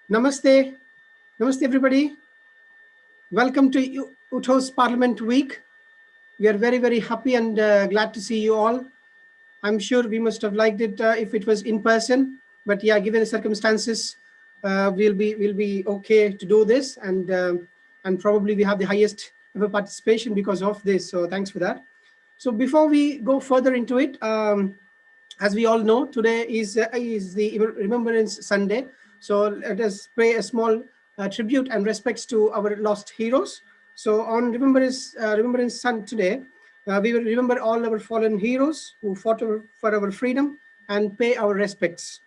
Namaste. Namaste, everybody. Welcome to UTHO's Parliament Week. We are very, very happy and glad to see you all. I'm sure we must have liked it if it was in person, but yeah, given the circumstances, we'll be okay to do this, and probably we have the highest ever participation because of this. So thanks for that. So before we go further into it, as we all know, today is the Remembrance Sunday. So let us pay a small tribute and respects to our lost heroes. So on Remembrance Sun today, we will remember all our fallen heroes who fought for our freedom and pay our respects.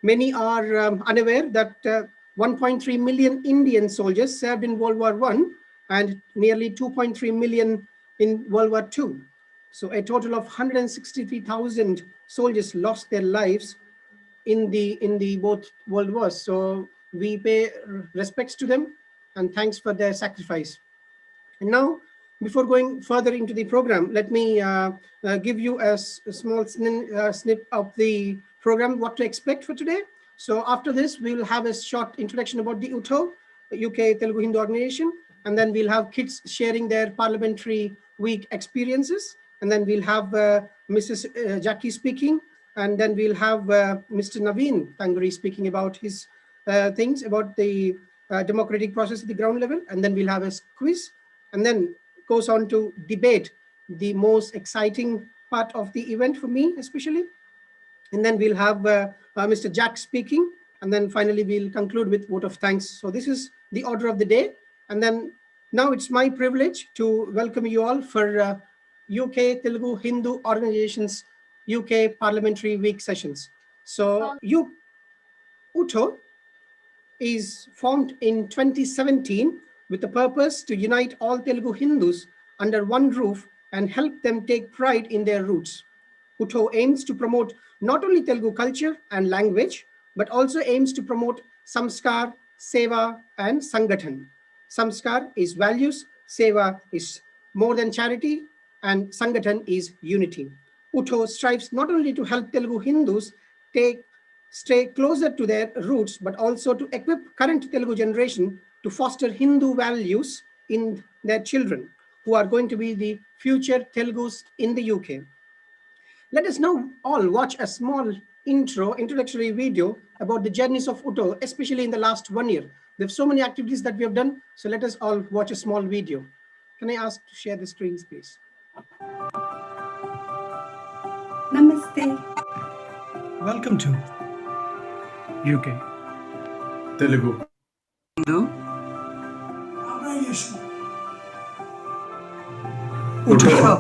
Many are unaware that 1.3 million Indian soldiers served in World War I and nearly 2.3 million in World War II. So a total of 163,000 soldiers lost their lives in the both world wars. So we pay respects to them and thanks for their sacrifice. And now, before going further into the program, let me give you a small snip of the program, what to expect for today. So after this, we will have a short introduction about the UTHO, the UK Telugu Hindu organization, and then we'll have kids sharing their parliamentary week experiences, and then we'll have Mrs. Jackie speaking, and then we'll have Mr. Naveen Tanguri speaking about his things about the democratic process at the ground level, and then we'll have a quiz, and then goes on to debate, the most exciting part of the event for me especially. And then we'll have Mr. Jack speaking, and then finally we'll conclude with vote of thanks. So this is the order of the day. And then now it's my privilege to welcome you all for UK Telugu Hindu Organization's UK Parliamentary Week sessions. So UTHO is formed in 2017 with the purpose to unite all Telugu Hindus under one roof and help them take pride in their roots. UTHO aims to promote not only Telugu culture and language, but also aims to promote Samskar, Seva, and Sangathan. Samskar is values, Seva is more than charity, and Sangathan is unity. UTHO strives not only to help Telugu Hindus stay closer to their roots, but also to equip current Telugu generation to foster Hindu values in their children, who are going to be the future Telugus in the UK. Let us now all watch a small introductory video about the journeys of UTHO, especially in the last 1 year. There are so many activities that we have done, so let us all watch a small video. Can I ask to share the screens, please? Namaste. Welcome to UK Telugu Hindu Organization. UTHO.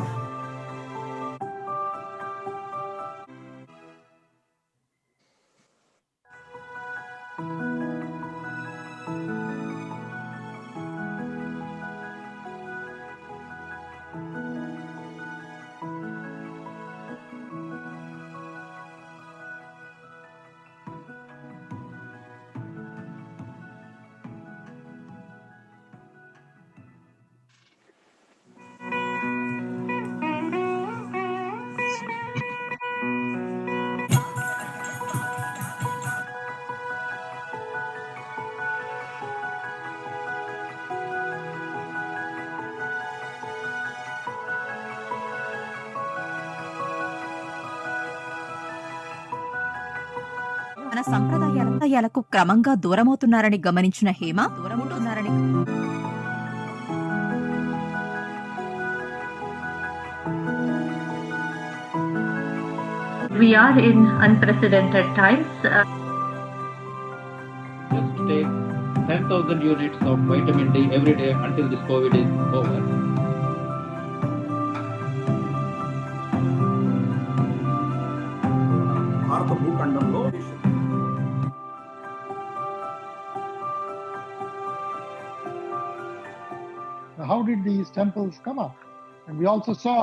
మన సంప్రదాయాలకు క్రమంగా దూరమవుతున్నారని గమనించిన Hema We are in unprecedented times. Just take 10,000 units of vitamin D every day until this COVID is over. భారత భూఖండంలో How did these temples come up? And we also saw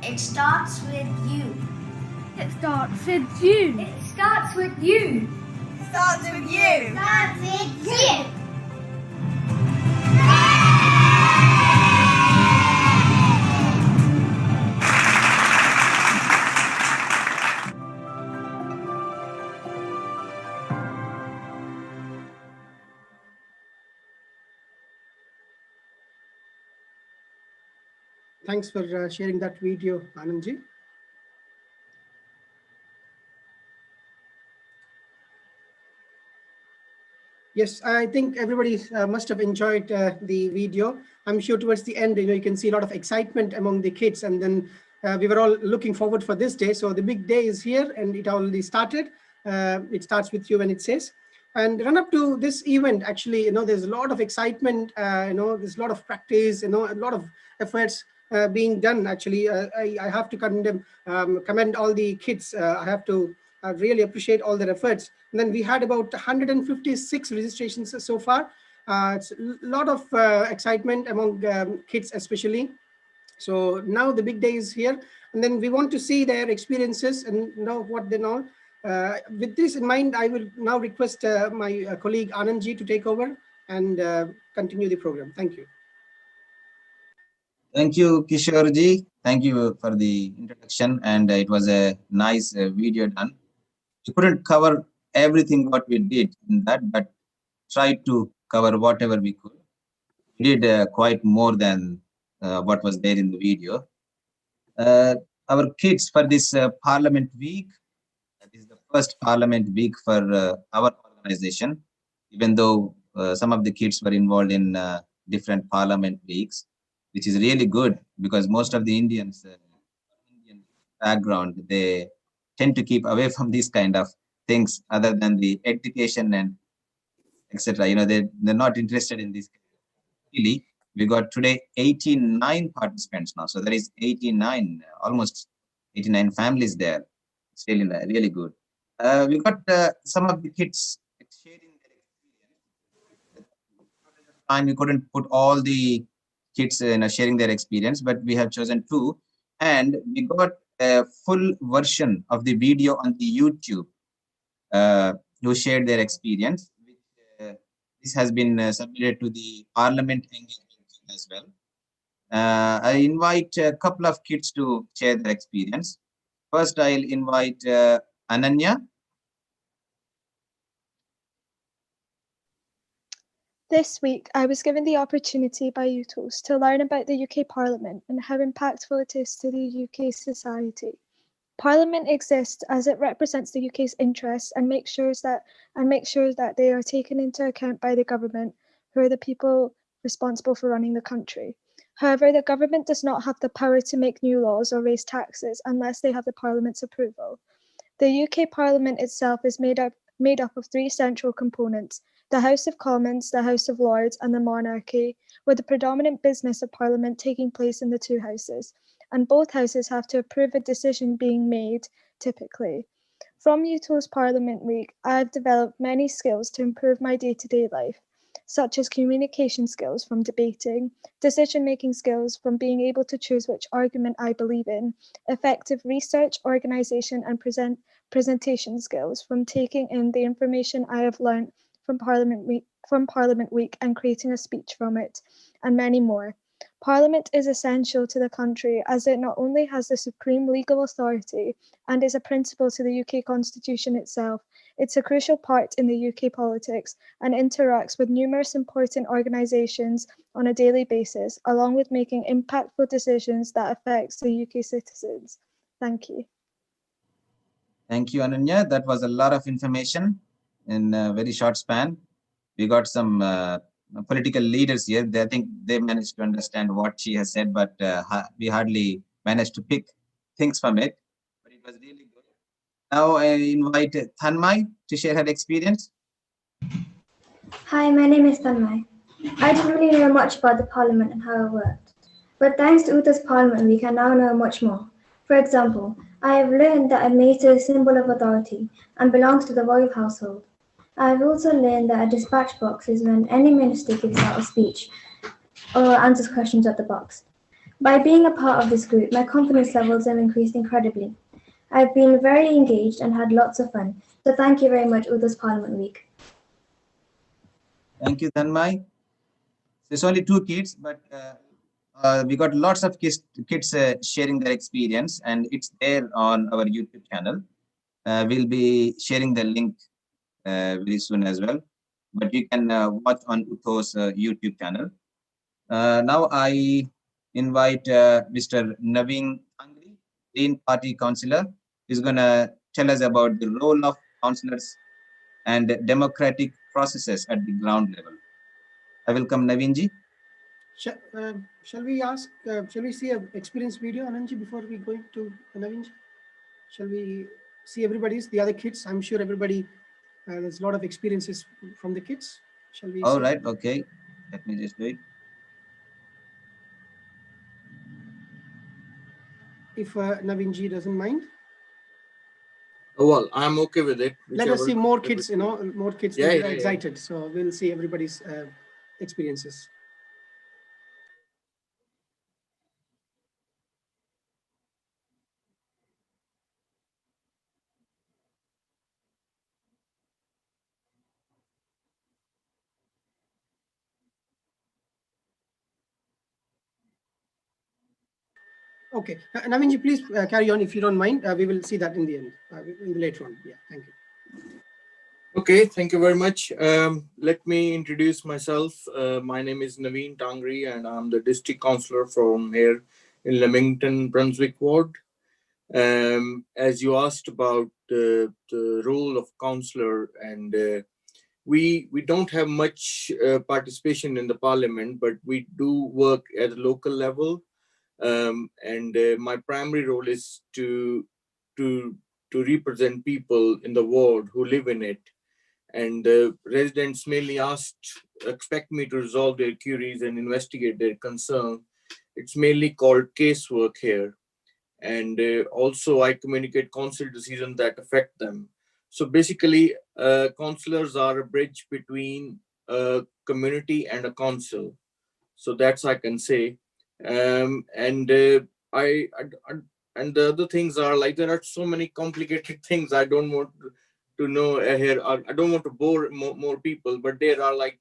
It starts with you. It starts with you. It starts with you. Starts with you. Starts with you. Thanks for sharing that video, Anandji. Yes, I think everybody must have enjoyed the video. I'm sure towards the end, you can see a lot of excitement among the kids, and then we were all looking forward for this day. So the big day is here, and it already started. It starts with you when it says. And run up to this event, actually, there's a lot of excitement. There's a lot of practice. A lot of efforts being done. Actually, I have to commend all the kids. I have to really appreciate all their efforts. And then we had about 156 registrations so far. It's a lot of excitement among kids, especially. So now the big day is here, and then we want to see their experiences and know what they know. With this in mind, I will now request my colleague Anandji to take over and continue the program. Thank you. Thank you, Kishorji. Thank you for the introduction, and it was a nice video done. We couldn't cover everything what we did in that, but tried to cover whatever we could. We did quite more than what was there in the video. Our kids for this Parliament week, this is the first Parliament week for our organization, even though some of the kids were involved in different Parliament weeks, which is really good because most of the Indian background, they tend to keep away from these kind of things other than the education and etc. They're not interested in this. Really, we got today 89 participants now. So there is 89, almost 89 families there. It's really good. We got some of the kids sharing their experience. Time we couldn't put all the kids sharing their experience, but we have chosen two, and we got a full version of the video on the YouTube who shared their experience. This has been submitted to the Parliament engagement as well. I invite a couple of kids to share their experience. First, I'll invite Ananya. This week, I was given the opportunity by UTHOs to learn about the UK Parliament and how impactful it is to the UK society. Parliament exists as it represents the UK's interests and makes sure that they are taken into account by the government, who are the people responsible for running the country. However, the government does not have the power to make new laws or raise taxes unless they have the Parliament's approval. The UK Parliament itself is made up of three central components: the House of Commons, the House of Lords, and the monarchy, with the predominant business of Parliament taking place in the two houses, and both houses have to approve a decision being made, typically. From UTHO's Parliament Week, I have developed many skills to improve my day-to-day life, such as communication skills from debating, decision-making skills from being able to choose which argument I believe in, effective research, organisation, and presentation skills from taking in the information I have learned from Parliament Week and creating a speech from it, and many more. Parliament is essential to the country as it not only has the supreme legal authority and is a principle to the UK Constitution itself, it's a crucial part in the UK politics and interacts with numerous important organisations on a daily basis, along with making impactful decisions that affects the UK citizens. Thank you. Thank you, Ananya. That was a lot of information in a very short span. We got some political leaders here. I think they managed to understand what she has said, but we hardly managed to pick things from it. But it was really good. Now I invite Thanmai to share her experience. Hi, my name is Tanmay. I didn't really know much about the Parliament and how it worked. But thanks to UTHO's Parliament Week, I now know much more. For example, I have learned that a mace is a symbol of authority and belongs to the royal household. I have also learned that a dispatch box is when any minister gives out a speech or answers questions at the box. By being a part of this group, my confidence levels have increased incredibly. I've been very engaged and had lots of fun. So thank you very much, UTHO's Parliament Week. Thank you, Tanmay. There's only 2 kids, but we got lots of kids sharing their experience, and it's there on our YouTube channel. We'll be sharing the link very soon as well, but you can watch on UTHO's YouTube channel. Now I invite Mr. Naveen Angri, Green Party Councillor, is going to tell us about the role of councillors and democratic processes at the ground level. I welcome Naveenji. Shall we see an experience video, Anandji, before we go to Naveenji? Shall we see the other kids? I'm sure everybody, there's a lot of experiences from the kids. Shall we? All right, okay. Let me just do it. If Naveenji doesn't mind. Well, I'm okay with it. Let us see more kids, more kids yeah, excited. Yeah. So we'll see everybody's experiences. Okay, Naveenji, please carry on if you don't mind. We will see that in the end, later on. Yeah, thank you. Okay, thank you very much. Let me introduce myself. My name is Naveen Tangri, and I'm the district councillor from here in Leamington, Brunswick Ward. As you asked about the role of councillor, and we don't have much participation in the parliament, but we do work at a local level. And my primary role is to represent people in the ward who live in it. And residents mainly expect me to resolve their queries and investigate their concern. It's mainly called casework here. And also I communicate council decisions that affect them. So basically, councillors are a bridge between a community and a council. So that's I can say. And and the other things are like, there are so many complicated things I don't want to know here. I don't want to bore more people, but there are like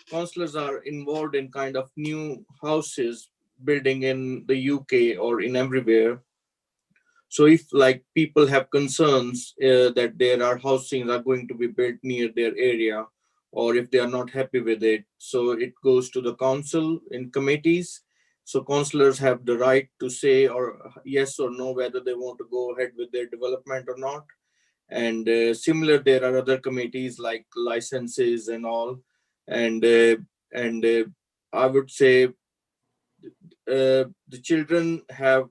councillors are involved in kind of new houses building in the UK or in everywhere. So if like people have concerns that there are housing are going to be built near their area, or if they are not happy with it, so it goes to the council in committees. So councillors have the right to say or yes or no whether they want to go ahead with their development or not. And similar, there are other committees like licenses and all. And I would say the children have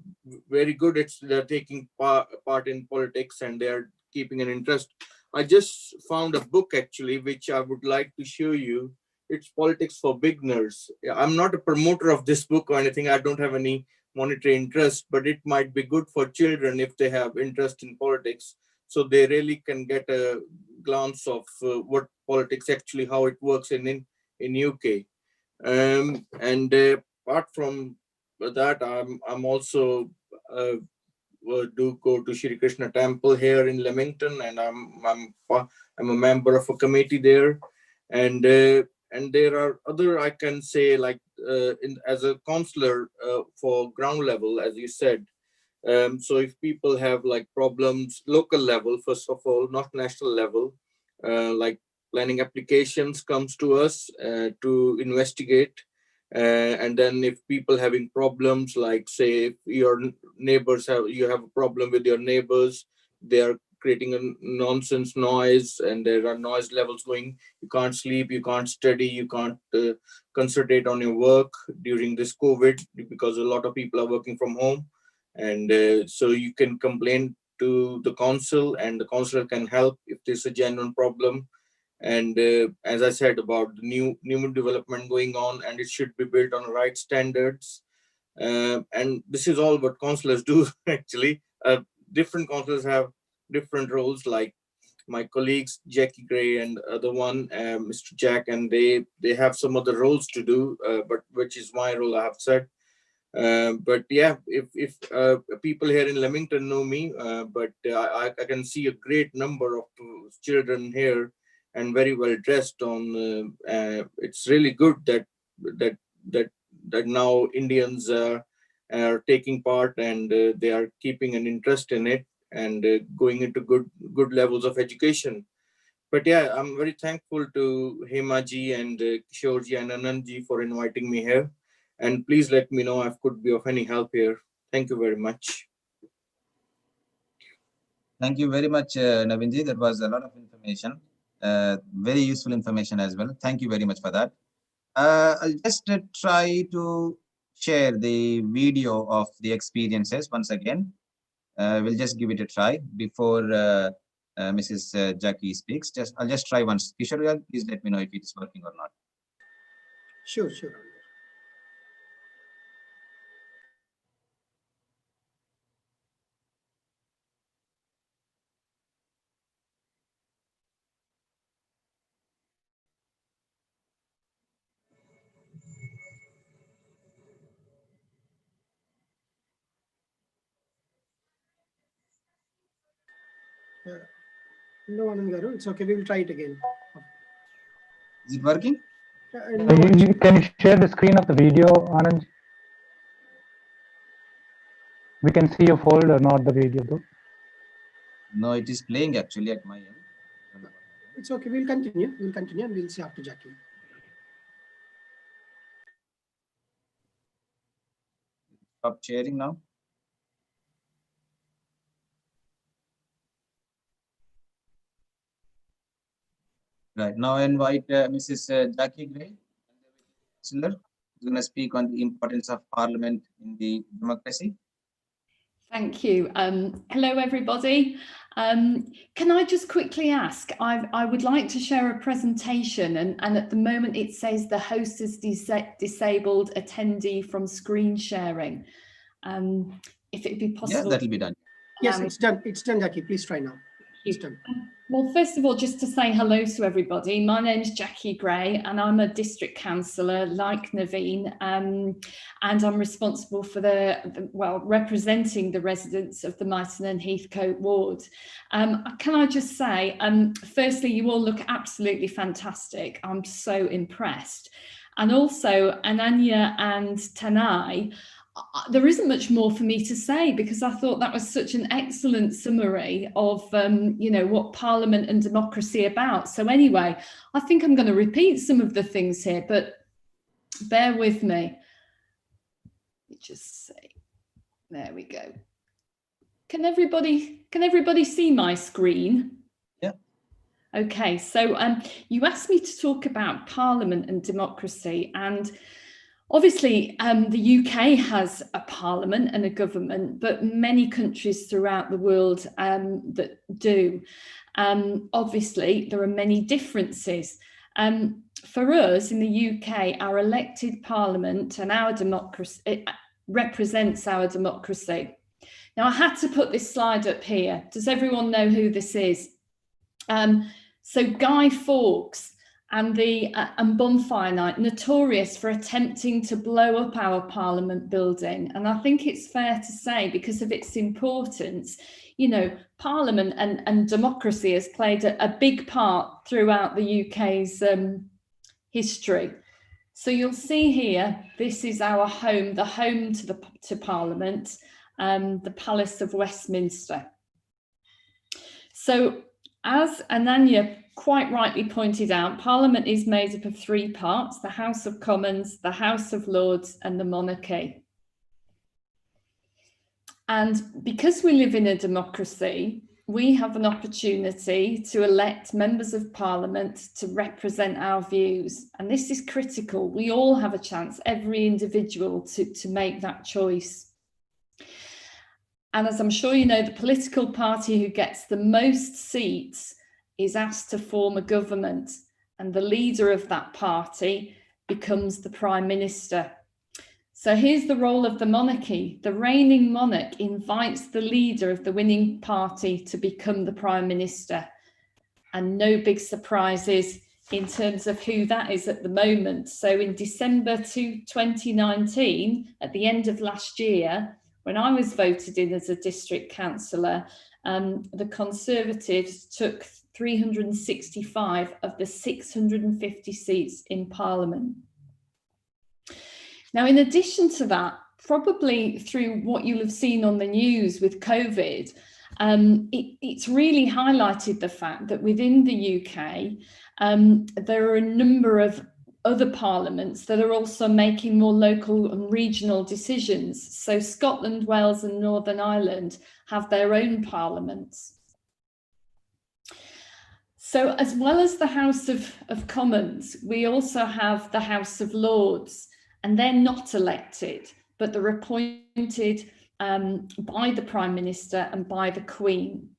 very good, they're taking part in politics and they're keeping an interest. I just found a book actually, which I would like to show you. It's Politics for Beginners. I'm not a promoter of this book or anything. I don't have any monetary interest, but it might be good for children if they have interest in politics. So they really can get a glance of what politics actually, how it works in UK. And apart from that, I'm also do go to Shri Krishna Temple here in Leamington, and I'm a member of a committee there. And there are other, I can say, like as a councillor for ground level, as you said. So if people have like problems, local level, first of all, not national level, like planning applications comes to us to investigate. And then if people having problems, like say if your neighbors you have a problem with your neighbors, they are creating a nonsense noise and there are noise levels going, you can't sleep, you can't study, you can't concentrate on your work during this COVID because a lot of people are working from home. And so you can complain to the council and the councillor can help if there's a genuine problem. And as I said about the new development going on, and it should be built on the right standards. And this is all what councillors do actually. Different councillors have different roles, like my colleagues Jackie Gray and other one, Mr. Jack, and they have some other roles to do, but which is my role, I have said. But yeah, if people here in Leamington know me, but I can see a great number of children here and very well dressed on. It's really good that now Indians are taking part, and they are keeping an interest in it, and going into good levels of education. But yeah, I'm very thankful to Hemaji and Kishorji and Anandji for inviting me here. And please let me know if I could be of any help here. Thank you very much. Thank you very much, Navinji. That was a lot of information, very useful information as well. Thank you very much for that. I'll just try to share the video of the experiences once again. We'll just give it a try before Mrs. Jackie speaks. I'll just try once. Kishore, please let me know if it's working or not. Sure. No, Anand Garu, it's okay. We will try it again. Is it working? No, Can you share the screen of the video, Anand? We can see your folder, not the video, though. No, it is playing actually at my end. It's okay. We'll continue, and we'll see after Jackie. Stop sharing now. Right, now I invite Mrs. Jackie Gray, who's going to speak on the importance of Parliament in the democracy. Thank you. Hello, everybody. Can I just quickly ask, I would like to share a presentation, and at the moment it says the host has disabled attendee from screen sharing. If it'd be possible. Yeah, that'll be done. Yes, it's done. It's done, Jackie. Please try now. It's done. Well, first of all, just to say hello to everybody. My name's Jackie Gray, and I'm a district councillor like Naveen, and I'm responsible for representing the residents of the Myton and Heathcote ward. Can I just say, firstly, you all look absolutely fantastic. I'm so impressed. And also, Ananya and Tanai, there isn't much more for me to say, because I thought that was such an excellent summary of what Parliament and democracy are about. So anyway, I think I'm going to repeat some of the things here, but bear with me. Let me just say, there we go. Can everybody see my screen? Yeah. Okay, so you asked me to talk about Parliament and democracy, and obviously, the UK has a parliament and a government, but many countries throughout the world that do. Obviously, there are many differences. For us in the UK, our elected parliament and our democracy, it represents our democracy. Now, I had to put this slide up here. Does everyone know who this is? So Guy Fawkes and Bonfire Night, notorious for attempting to blow up our Parliament building. And I think it's fair to say, because of its importance, Parliament and democracy has played a big part throughout the UK's history. So you'll see here, this is our home, the home to Parliament, the Palace of Westminster. So as Ananya quite rightly pointed out, Parliament is made up of three parts: the House of Commons, the House of Lords, and the monarchy. And because we live in a democracy, we have an opportunity to elect members of Parliament to represent our views. And this is critical. We all have a chance, every individual, to make that choice. And as I'm sure you know, the political party who gets the most seats is asked to form a government, and the leader of that party becomes the Prime Minister. So here's the role of the monarchy. The reigning monarch invites the leader of the winning party to become the Prime Minister. And no big surprises, in terms of who that is at the moment. So in December 2019, at the end of last year, when I was voted in as a district councillor, the Conservatives took 365 of the 650 seats in Parliament. Now, in addition to that, probably through what you'll have seen on the news with COVID, it's really highlighted the fact that within the UK, there are a number of other parliaments that are also making more local and regional decisions. So Scotland, Wales and Northern Ireland have their own parliaments. So as well as the House of Commons, we also have the House of Lords, and they're not elected, but they're appointed by the Prime Minister and by the Queen.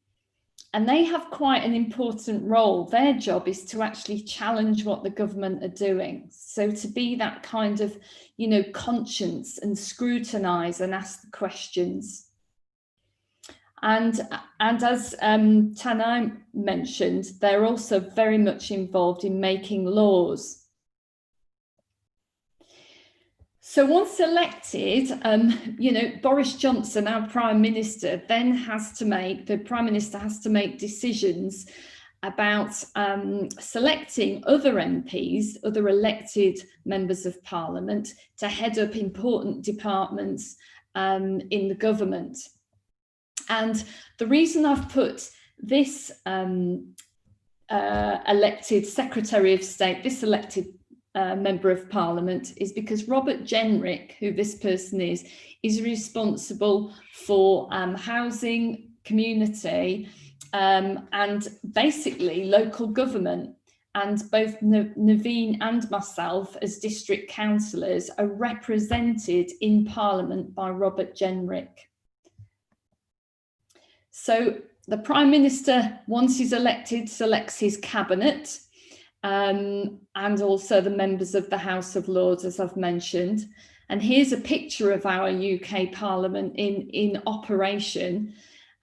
And they have quite an important role. Their job is to actually challenge what the government are doing. So to be that kind of, you know, conscience and scrutinise and ask the questions. And as Tanai mentioned, they're also very much involved in making laws. So once elected, you know, Boris Johnson, our Prime Minister, then the Prime Minister has to make decisions about selecting other MPs, other elected members of Parliament, to head up important departments in the government. And the reason I've put this elected Secretary of State, this elected Member of Parliament, is because Robert Jenrick, who this person is responsible for housing, community, and basically local government. And both Naveen and myself as district councillors are represented in Parliament by Robert Jenrick. So the Prime Minister, once he's elected, selects his cabinet, and also the members of the House of Lords, as I've mentioned. And here's a picture of our UK Parliament in operation.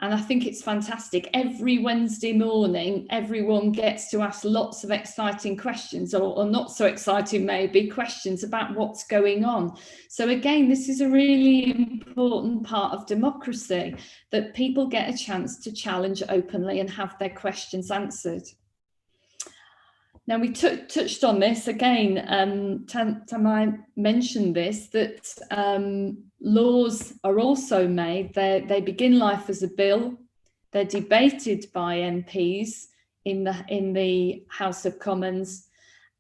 And I think it's fantastic. Every Wednesday morning, everyone gets to ask lots of exciting questions, or not so exciting maybe, questions about what's going on. So again, this is a really important part of democracy, that people get a chance to challenge openly and have their questions answered. Now, we touched on this again, Tamai mentioned this, that laws are also made. They begin life as a bill, they're debated by MPs in the House of Commons,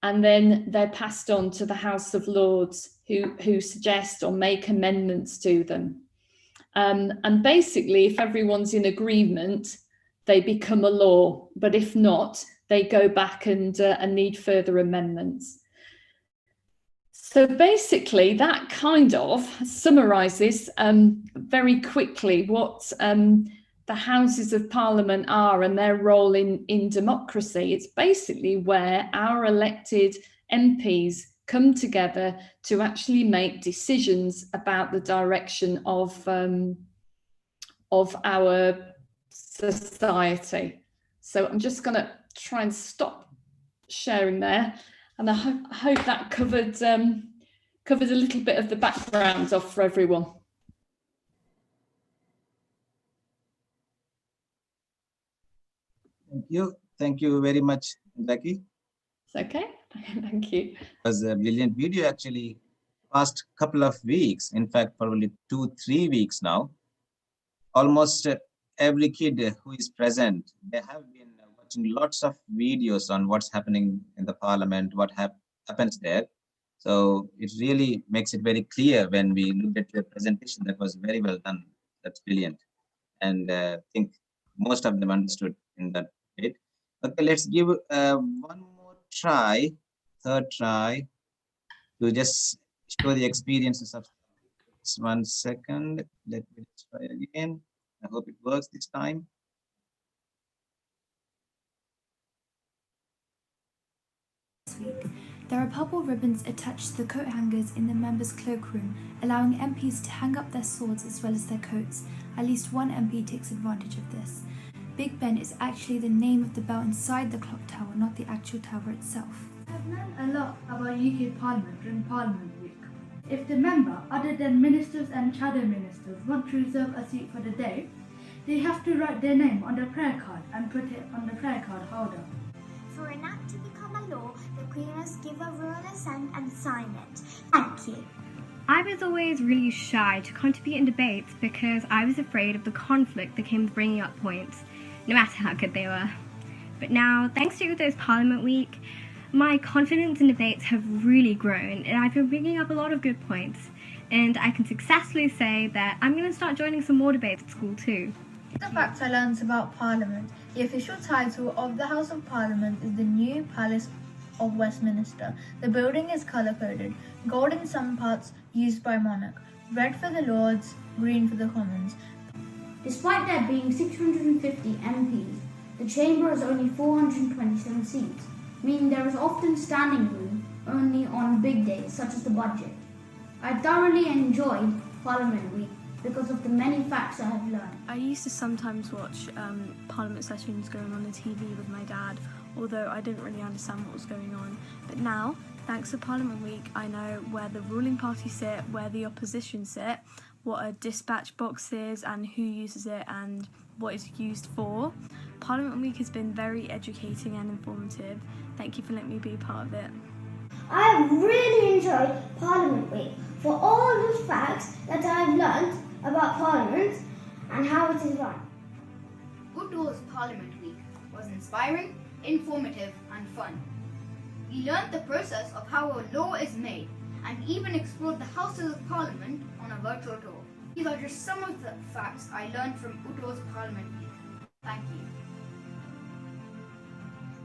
and then they're passed on to the House of Lords, who suggest or make amendments to them. And basically, if everyone's in agreement, they become a law, but if not, they go back and need further amendments. So basically, that kind of summarises very quickly what the Houses of Parliament are and their role in democracy. It's basically where our elected MPs come together to actually make decisions about the direction of our society. So I'm just going to try and stop sharing there, and I hope that covered a little bit of the background off for everyone. Thank you very much, Becky. It's okay. Thank you. It was a brilliant video, actually. Past couple of weeks, in fact probably 2-3 weeks now, almost every kid who is present, they have been watching lots of videos on what's happening in the Parliament, what happens there. So it really makes it very clear when we look at your presentation. That was very well done. That's brilliant. And I think most of them understood in that bit. Okay, let's give one more try, third try, to just show the experiences of 1 second. Let me try again. I hope it works this time. There are purple ribbons attached to the coat hangers in the members' cloakroom, allowing MPs to hang up their swords as well as their coats. At least one MP takes advantage of this. Big Ben is actually the name of the bell inside the clock tower, not the actual tower itself. I've learned a lot about UK Parliament during Parliament Week. If the member, other than ministers and shadow ministers, want to reserve a seat for the day, they have to write their name on the prayer card and put it on the prayer card holder. For an act to become a law, the Queen must give a royal assent and sign it. Thank you. I was always really shy to contribute in debates because I was afraid of the conflict that came with bringing up points, no matter how good they were. But now, thanks to UTHO's Parliament Week, my confidence in debates have really grown and I've been bringing up a lot of good points. And I can successfully say that I'm going to start joining some more debates at school too. The facts I learned about Parliament. The official title of the House of Parliament is the New Palace of Westminster. The building is colour-coded, gold in some parts used by monarch, red for the Lords, green for the Commons. Despite there being 650 MPs, the chamber has only 427 seats, meaning there is often standing room only on big days such as the budget. I thoroughly enjoyed Parliament Week because of the many facts I have learned. I used to sometimes watch Parliament sessions going on the TV with my dad, although I didn't really understand what was going on. But now, thanks to Parliament Week, I know where the ruling party sit, where the opposition sit, what a dispatch box is and who uses it and what it's used for. Parliament Week has been very educating and informative. Thank you for letting me be part of it. I have really enjoyed Parliament Week for all the facts that I have learned about Parliament and how it is run. UTHO's Parliament Week was inspiring, informative and fun. We learned the process of how a law is made and even explored the Houses of Parliament on a virtual tour. These are just some of the facts I learned from UTHO's Parliament Week. Thank you.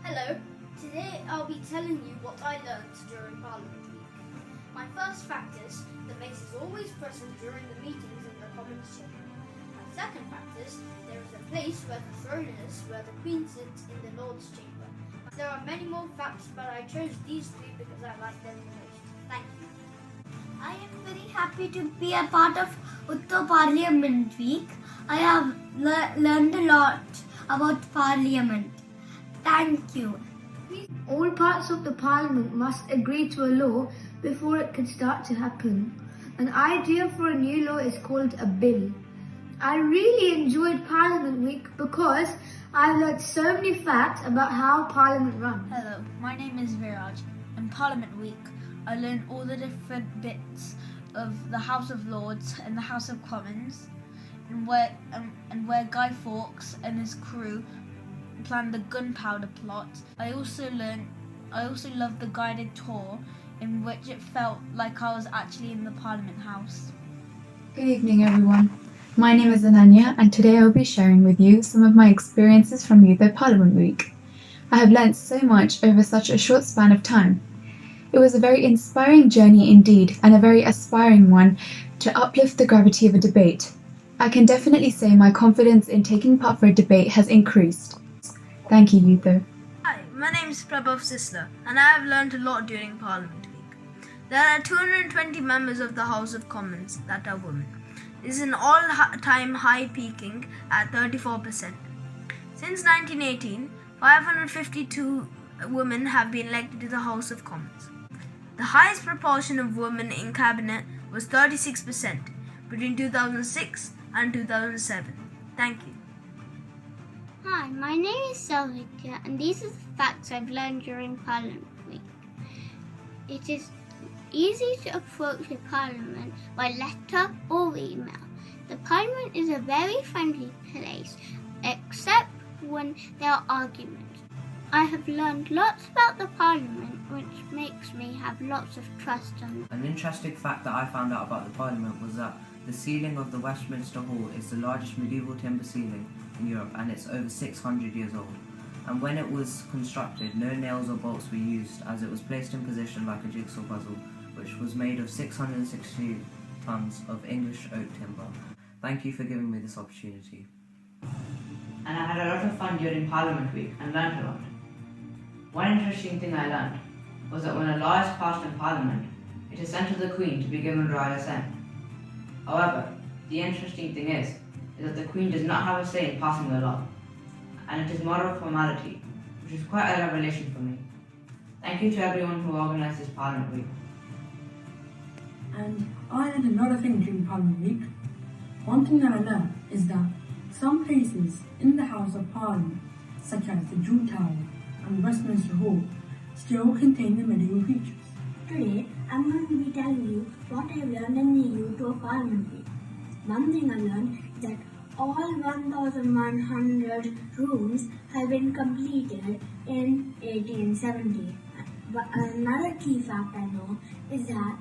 Hello, today I'll be telling you what I learned during Parliament Week. My first fact is the mace is always present during the meetings in the Commons chamber. My second fact is there is a place where the throne is where the Queen sits in the Lord's chamber. There are many more facts, but I chose these three because I like them the most. Thank you. I am very happy to be a part of UTHO Parliament Week. I have learned a lot about Parliament. Thank you. All parts of the Parliament must agree to a law before it can start to happen. An idea for a new law is called a bill. I really enjoyed Parliament Week because I learned so many facts about how Parliament runs. Hello, my name is Viraj. In Parliament Week, I learned all the different bits of the House of Lords and the House of Commons, and where Guy Fawkes and his crew planned the gunpowder plot. I also loved the guided tour in which it felt like I was actually in the Parliament House. Good evening, everyone. My name is Ananya, and today I will be sharing with you some of my experiences from UTHO Parliament Week. I have learnt so much over such a short span of time. It was a very inspiring journey indeed, and a very aspiring one to uplift the gravity of a debate. I can definitely say my confidence in taking part for a debate has increased. Thank you, UTHO. Hi, my name is Prabhav Sisla, and I have learnt a lot during Parliament Week. There are 220 members of the House of Commons that are women. This is an all-time high, peaking at 34%. Since 1918, 552 women have been elected to the House of Commons. The highest proportion of women in cabinet was 36% between 2006 and 2007. Thank you. Hi, my name is Salvika, and these are the facts I've learned during Parliament Week. It is easy to approach the Parliament by letter or email. The Parliament is a very friendly place, except when there are arguments. I have learned lots about the Parliament, which makes me have lots of trust in it. An interesting fact that I found out about the Parliament was that the ceiling of the Westminster Hall is the largest medieval timber ceiling in Europe, and it's over 600 years old. And when it was constructed, no nails or bolts were used, as it was placed in position like a jigsaw puzzle, which was made of 660 tons of English oak timber. Thank you for giving me this opportunity. And I had a lot of fun during Parliament Week and learned a lot. One interesting thing I learned was that when a law is passed in Parliament, it is sent to the Queen to be given royal assent. However, the interesting thing is that the Queen does not have a say in passing the law. and it is more of a formality, which is quite a revelation for me. Thank you to everyone who organised this Parliament Week. And I learned a lot of things during Parliament Week. One thing that I learned is that some places in the House of Parliament, such as the June Tower and Westminster Hall, still contain the medieval features. Today, I'm going to be telling you what I've learned in the UTHO Parliament Week. One thing I learned is that all 1,100 rooms have been completed in 1870. But another key fact I know is that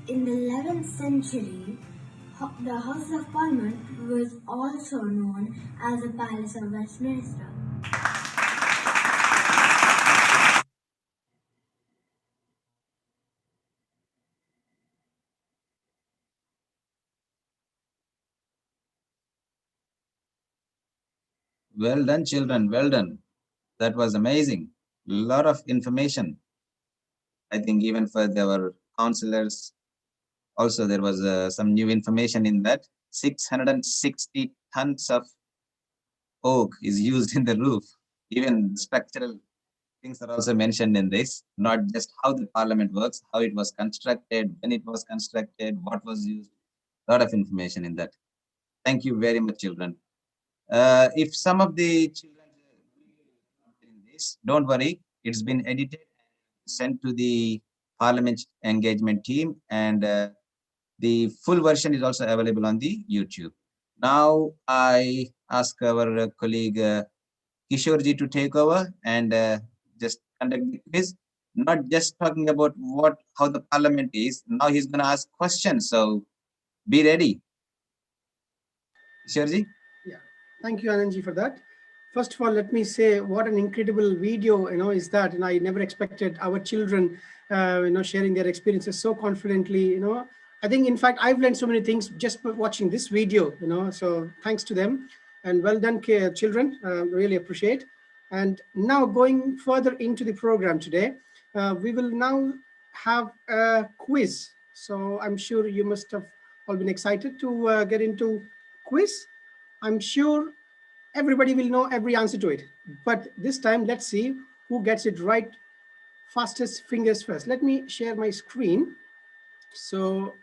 in the 11th century, the House of Parliament was also known as the Palace of Westminster. Well done, children. Well done. That was amazing. A lot of information. I think even for our counselors, also there was some new information in that. 660 tons of oak is used in the roof. Even structural things are also mentioned in this, not just how the parliament works, how it was constructed, when it was constructed, what was used. A lot of information in that. Thank you very much, children. If some of the children in this, don't worry, it's been edited and sent to the Parliament engagement team, and the full version is also available on the YouTube. Now I ask our colleague Kishorji to take over and just conduct the quiz. Not just talking about how the Parliament is. Now he's going to ask questions. So be ready. Kishorji? Yeah, thank you, Anandji, for that. First of all, let me say what an incredible video, is that, and I never expected our children, sharing their experiences so confidently, I think, in fact, I've learned so many things just by watching this video, so thanks to them, and well done, children, really appreciate. And now going further into the program today, we will now have a quiz. So I'm sure you must have all been excited to get into quiz. I'm sure everybody will know every answer to it, but this time let's see who gets it right fastest, fingers first. Let me share my screen. So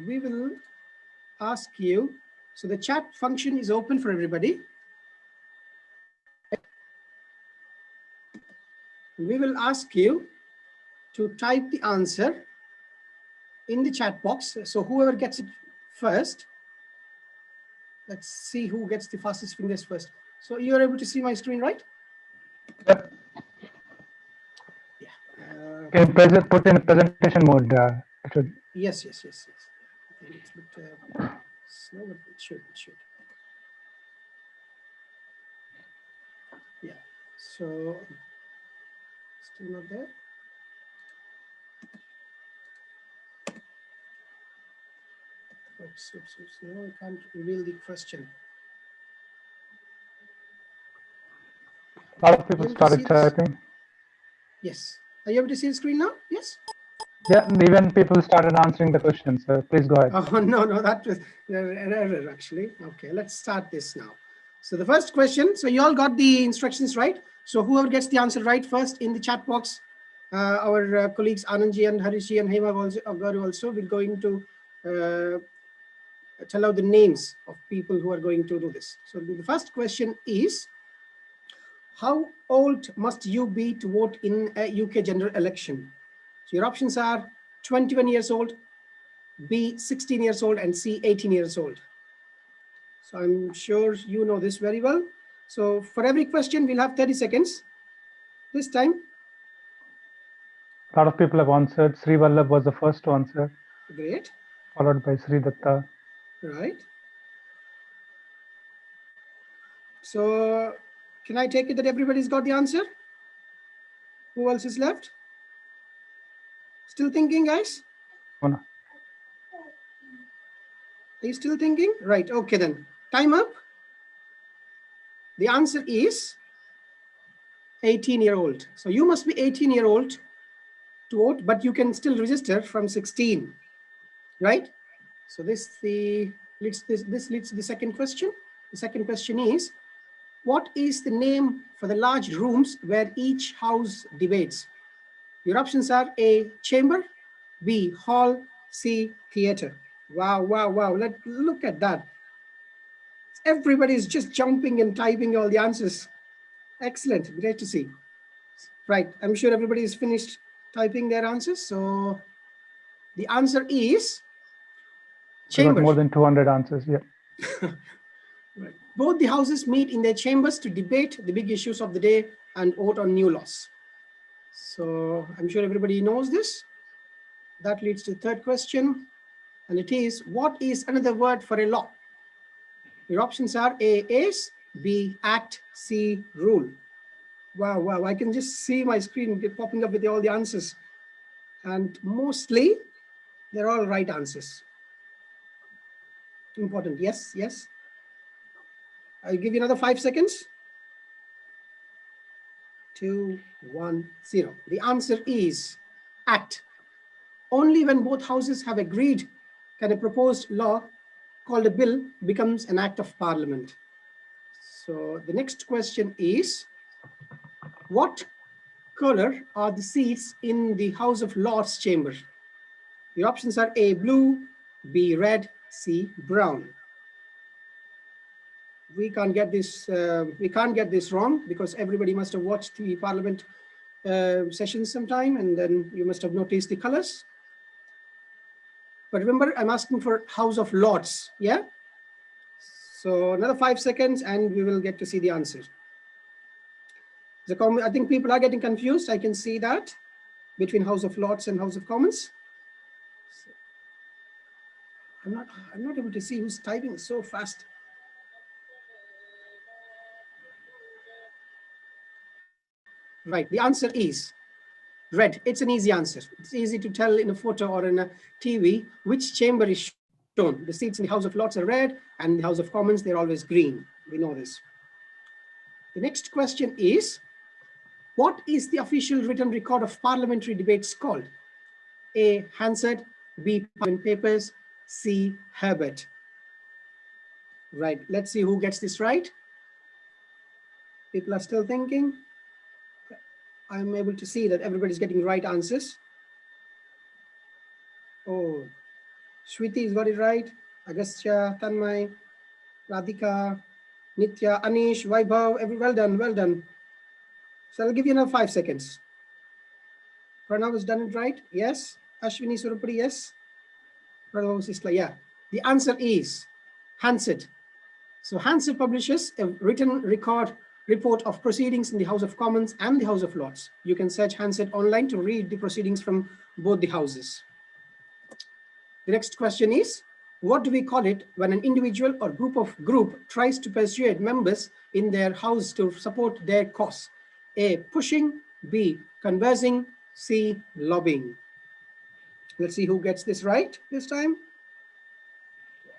we will ask you, so the chat function is open for everybody. We will ask you to type the answer in the chat box. So whoever gets it first, let's see who gets the fastest fingers first. So you're able to see my screen, right? Yep. Yeah. Can you put in presentation mode? Yes. I think it's a bit slow, but it should. Yeah. So still not there. Oops. No, I can't reveal the question. A lot of people started typing. Yes. Are you able to see the screen now? Yes. Yeah, even people started answering the questions. So please go ahead. Oh, no, that was an error, actually. Okay, let's start this now. So the first question, so you all got the instructions right? So whoever gets the answer right first in the chat box, our colleagues Anandji and Harishji and Hema also will going to tell out the names of people who are going to do this. So the first question is, how old must you be to vote in a UK general election? So your options are 21 years old, B, 16 years old, and C, 18 years old. So I'm sure you know this very well. So for every question, we'll have 30 seconds. This time. A lot of people have answered. Sri Vallabh was the first to answer. Great. Followed by Sri Datta. Right. So can I take it that everybody's got the answer? Who else is left? Still thinking, guys? Oh, no. Are you still thinking? Right. Okay, then. Time up. The answer is 18-year-old. So you must be 18-year-old to vote, but you can still register from 16, right? So this leads to the second question. The second question is, what is the name for the large rooms where each house debates? Your options are A, chamber, B, hall, C, theater. Wow, wow, wow. Look at that. Everybody's just jumping and typing all the answers. Excellent, great to see. Right, I'm sure everybody is finished typing their answers. So the answer is chamber. We got more than 200 answers, yeah. Right. Both the houses meet in their chambers to debate the big issues of the day and vote on new laws. So I'm sure everybody knows this. That leads to the third question. And it is, what is another word for a law? Your options are A, ace, B, act, C, rule. Wow, wow, I can just see my screen popping up with all the answers. And mostly, they're all right answers. Important, yes, yes. I'll give you another 5 seconds. 2, 1, 0. The answer is act. Only when both houses have agreed can a proposed law called a bill becomes an act of parliament. So the next question is, what color are the seats in the House of Lords chamber? Your options are A, blue, B, red, C, brown. We can't get this wrong because everybody must have watched the Parliament sessions sometime, and then you must have noticed the colors. But remember, I'm asking for House of Lords, yeah? So another 5 seconds and we will get to see the answer. I think people are getting confused. I can see that between House of Lords and House of Commons. I'm not able to see who's typing so fast. Right, the answer is red. It's an easy answer. It's easy to tell in a photo or in a TV which chamber is shown. The seats in the House of Lords are red and the House of Commons, they're always green. We know this. The next question is, what is the official written record of parliamentary debates called? A, Hansard, B, Parliament Papers, C, Herbert. Right, let's see who gets this right. People are still thinking. I'm able to see that everybody's getting right answers. Oh, Shwiti's got it right. Agastya, Tanmay, Radhika, Nitya, Anish, Vaibhav, well done, well done. So I'll give you another 5 seconds. Pranav has done it right, yes. Ashwini Surapuri, yes. Pranav Sisla, yeah. The answer is Hansard. So Hansard publishes a written report of proceedings in the House of Commons and the House of Lords. You can search Hansard online to read the proceedings from both the houses. The next question is, what do we call it when an individual or group tries to persuade members in their house to support their cause? A, pushing, B, conversing, C, lobbying. Let's see who gets this right this time.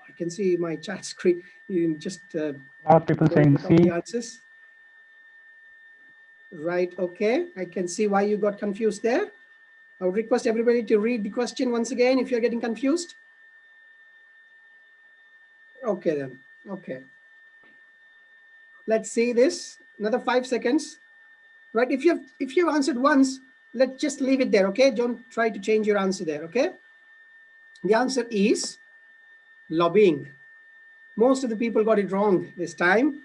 I can see my chat screen. You just a lot of people saying C. The answers. Right, okay. I can see why you got confused there. I would request everybody to read the question once again if you're getting confused. Okay then, okay. Let's see this, another 5 seconds. Right, if you've answered once, let's just leave it there, okay? Don't try to change your answer there, okay? The answer is lobbying. Most of the people got it wrong this time.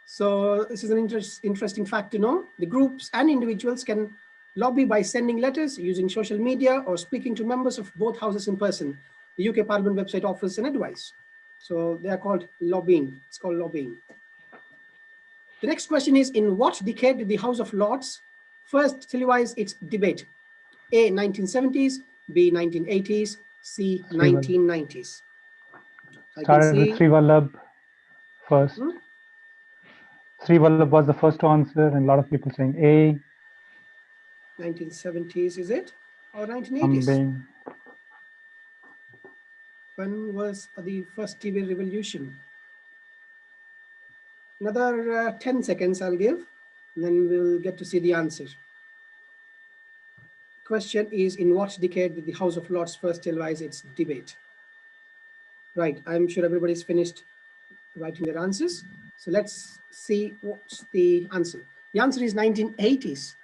So this is an interesting fact to know. The groups and individuals can lobby by sending letters, using social media, or speaking to members of both houses in person. The UK Parliament website offers an advice. So they are called lobbying. It's called lobbying. The next question is, in what decade did the House of Lords first televise its debate? A, 1970s, B, 1980s, C, 1990s. Started with Sri Vallabh first. Sri Vallabh was the first to answer, and a lot of people saying A. 1970s, is it? Or 1980s? When was the first TV revolution? Another 10 seconds I'll give, and then we'll get to see the answer. question is, in what decade did the House of Lords first televise its debate? Right, I'm sure everybody's finished writing their answers. So let's see what's the answer. The answer is 1980s.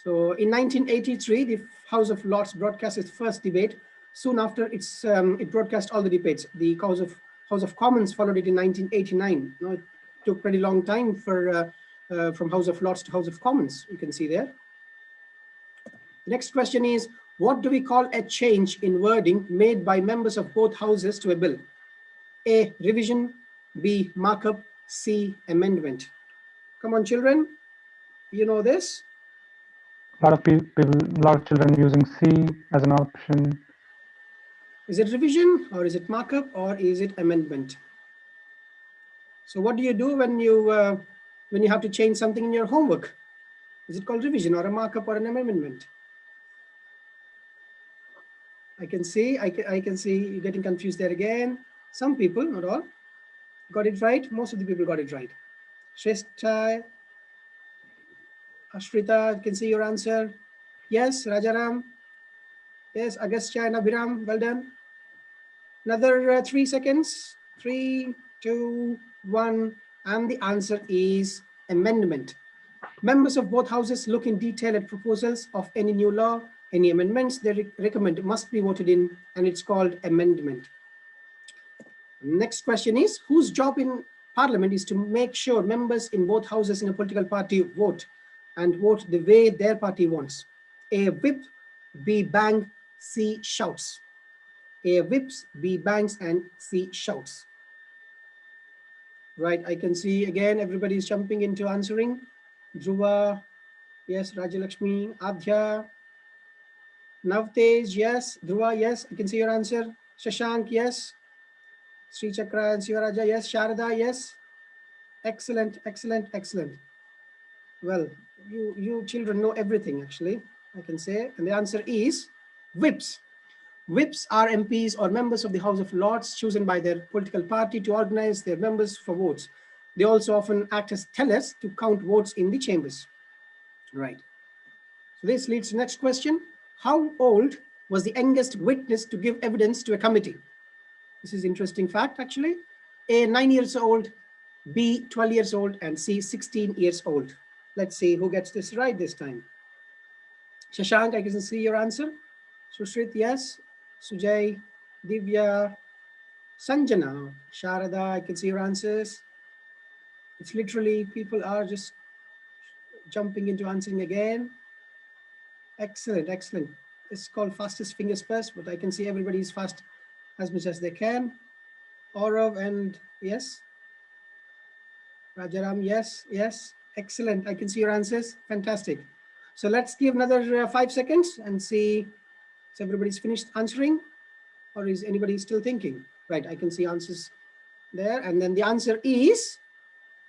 So in 1983, the House of Lords broadcast its first debate. Soon after, it broadcast all the debates. The House of Commons followed it in 1989. Now, it took pretty long time for from House of Lords to House of Commons. You can see there. The next question is, what do we call a change in wording made by members of both houses to a bill? A, revision, B, markup, C, amendment. Come on, children, you know this. A lot of children using C as an option. Is it revision, or is it markup, or is it amendment? So what do you do when you have to change something in your homework? Is it called revision, or a markup, or an amendment? I can see you getting confused there again. Some people, not all, got it right. Most of the people got it right. Shrestha, Ashrita, I can see your answer. Yes, Rajaram. Yes, Agastya and Abhiram, well done. Another 3 seconds. 3, 2, 1, and the answer is amendment. Members of both houses look in detail at proposals of any new law. Any amendments they recommend must be voted in, and it's called amendment. Next question is, whose job in Parliament is to make sure members in both houses in a political party vote and vote the way their party wants? A, whip, B, bang, C, shouts. A, whips, B, bangs, and C, shouts. Right, I can see again everybody is jumping into answering. Dhruva, yes. Rajalakshmi, Adhya, Navtej, yes. Dhruva, yes. I can see your answer. Shashank, yes. Sri Chakra and Sivaraja, yes. Sharada, yes. Excellent, excellent, excellent. Well, you children know everything, actually, I can say. And the answer is whips. Whips are MPs or members of the House of Lords chosen by their political party to organize their members for votes. They also often act as tellers to count votes in the chambers. Right. So this leads to the next question. How old was the youngest witness to give evidence to a committee? This is an interesting fact, actually. A, 9 years old, B, 12 years old, and C, 16 years old. Let's see who gets this right this time. Shashank, I can see your answer. Sushrit, yes. Sujay, Divya, Sanjana, Sharada, I can see your answers. It's literally, people are just jumping into answering again. Excellent, excellent. It's called fastest fingers first, but I can see everybody's fast as much as they can. Aurav and yes. Rajaram, yes, yes. Excellent. I can see your answers. Fantastic. So let's give another 5 seconds and see if everybody's finished answering, or is anybody still thinking? Right, I can see answers there. And then the answer is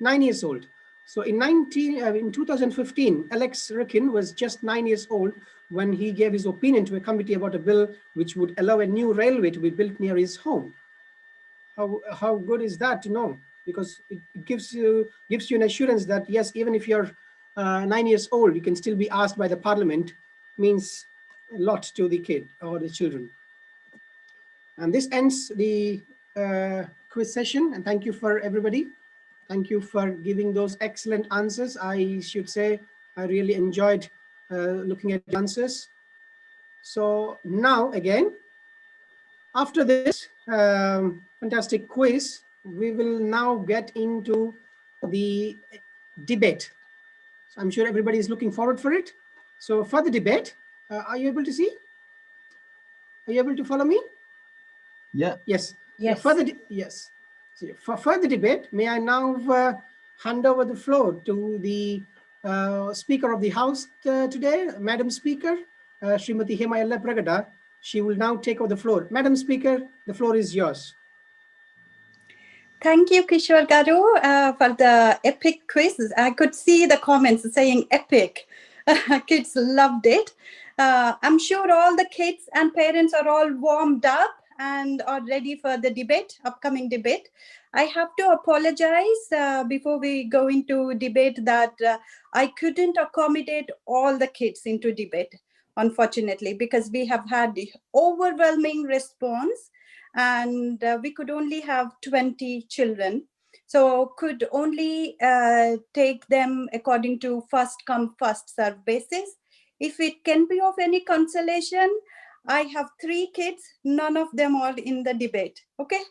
9 years old. So in 2015, Alex Ricken was just 9 years old when he gave his opinion to a committee about a bill which would allow a new railway to be built near his home. How good is that to know? Because it gives you an assurance that yes, even if you're 9 years old, you can still be asked by the Parliament. Means a lot to the kid or the children. And this ends the quiz session. And thank you for everybody. Thank you for giving those excellent answers. I should say I really enjoyed looking at the answers. So now again, after this fantastic quiz, we will now get into the debate. So I'm sure everybody is looking forward for it. So for the debate, are you able to see? Are you able to follow me? Yeah. Yes. Yes. Yes. So for further debate, may I now hand over the floor to the Speaker of the House today, Madam Speaker, Srimati Hemayalla Pragada. She will now take over the floor. Madam Speaker, the floor is yours. Thank you, Kishore Garu, for the epic quiz. I could see the comments saying epic. Kids loved it. I'm sure all the kids and parents are all warmed up and are ready for the debate, upcoming debate. I have to apologize before we go into debate that I couldn't accommodate all the kids into debate. unfortunately, because we have had the overwhelming response and we could only have 20 children. So could only take them according to first come, first serve basis. If it can be of any consolation, I have 3 kids, none of them are in the debate, okay?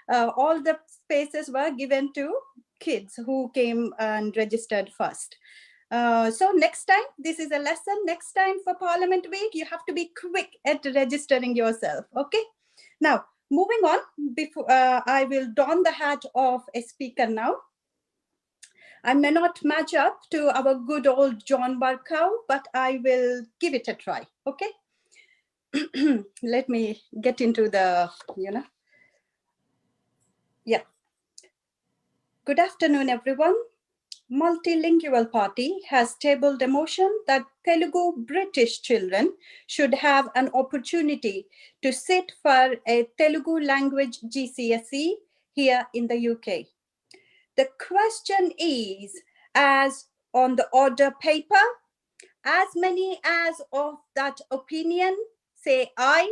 All the spaces were given to kids who came and registered first. So next time, this is a lesson, next time for Parliament Week, you have to be quick at registering yourself, okay? Now, moving on, before I will don the hat of a speaker now. I may not match up to our good old John Barkow, but I will give it a try, okay? Let me get into the, yeah. Good afternoon, everyone. Multilingual Party has tabled a motion that Telugu British children should have an opportunity to sit for a Telugu language GCSE here in the UK. The question is, as on the order paper, as many as of that opinion say aye.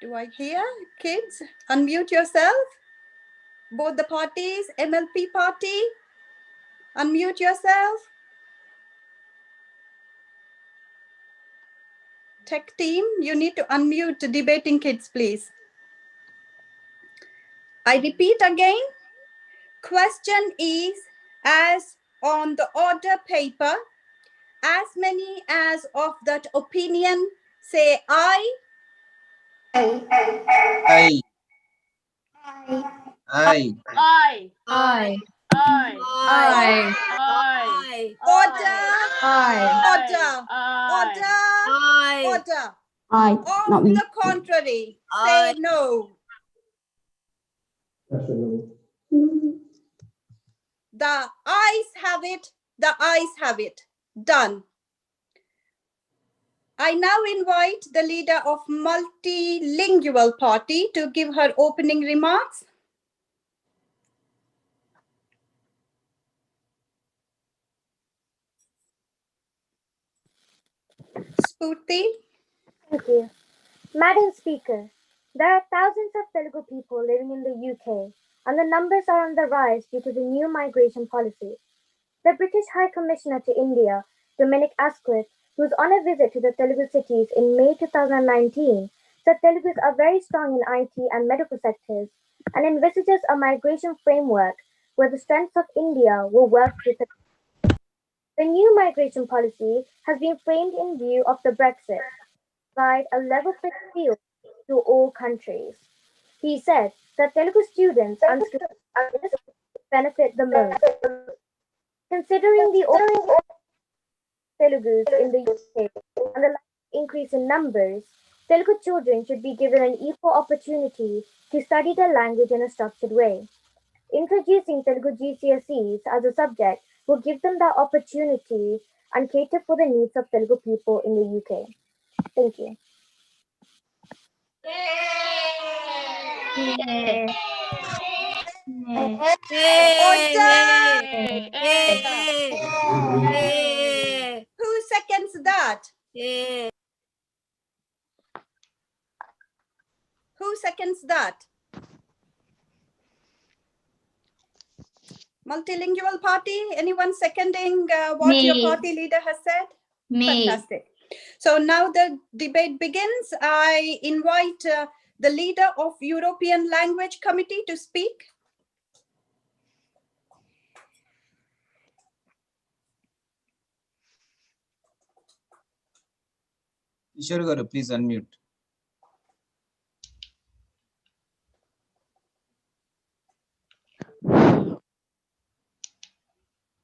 Do I hear kids? Unmute yourself. Both the parties, MLP party, unmute yourself. Tech team, you need to unmute the debating kids, please. I repeat again, question is, as on the order paper, as many as of that opinion say aye. Aye. Aye. Aye. Aye. Aye. Aye. Aye. Aye. Order. Aye. Order. Order. Aye. Order. Aye. On the contrary, say no. The ayes have it. The ayes have it. Done. I now invite the leader of Multilingual Party to give her opening remarks. Spurti. Thank you. Madam Speaker, there are thousands of Telugu people living in the UK, and the numbers are on the rise due to the new migration policy. The British High Commissioner to India, Dominic Asquith, who was on a visit to the Telugu cities in May 2019, said Telugus are very strong in IT and medical sectors and envisages a migration framework where the strengths of India will work with the new migration policy has been framed in view of the Brexit, provide a level playing field to all countries. He said that Telugu students and students benefit the most. Considering the Telugus in the UK and the increase in numbers, Telugu children should be given an equal opportunity to study their language in a structured way. Introducing Telugu GCSEs as a subject will give them that opportunity and cater for the needs of Telugu people in the UK. Thank you. Who seconds that? Who seconds that? Multilingual Party, anyone seconding what Me. your party leader has said? Me. Fantastic. So now the debate begins. I invite the leader of European Language Committee to speak. Kishore Garu, please unmute.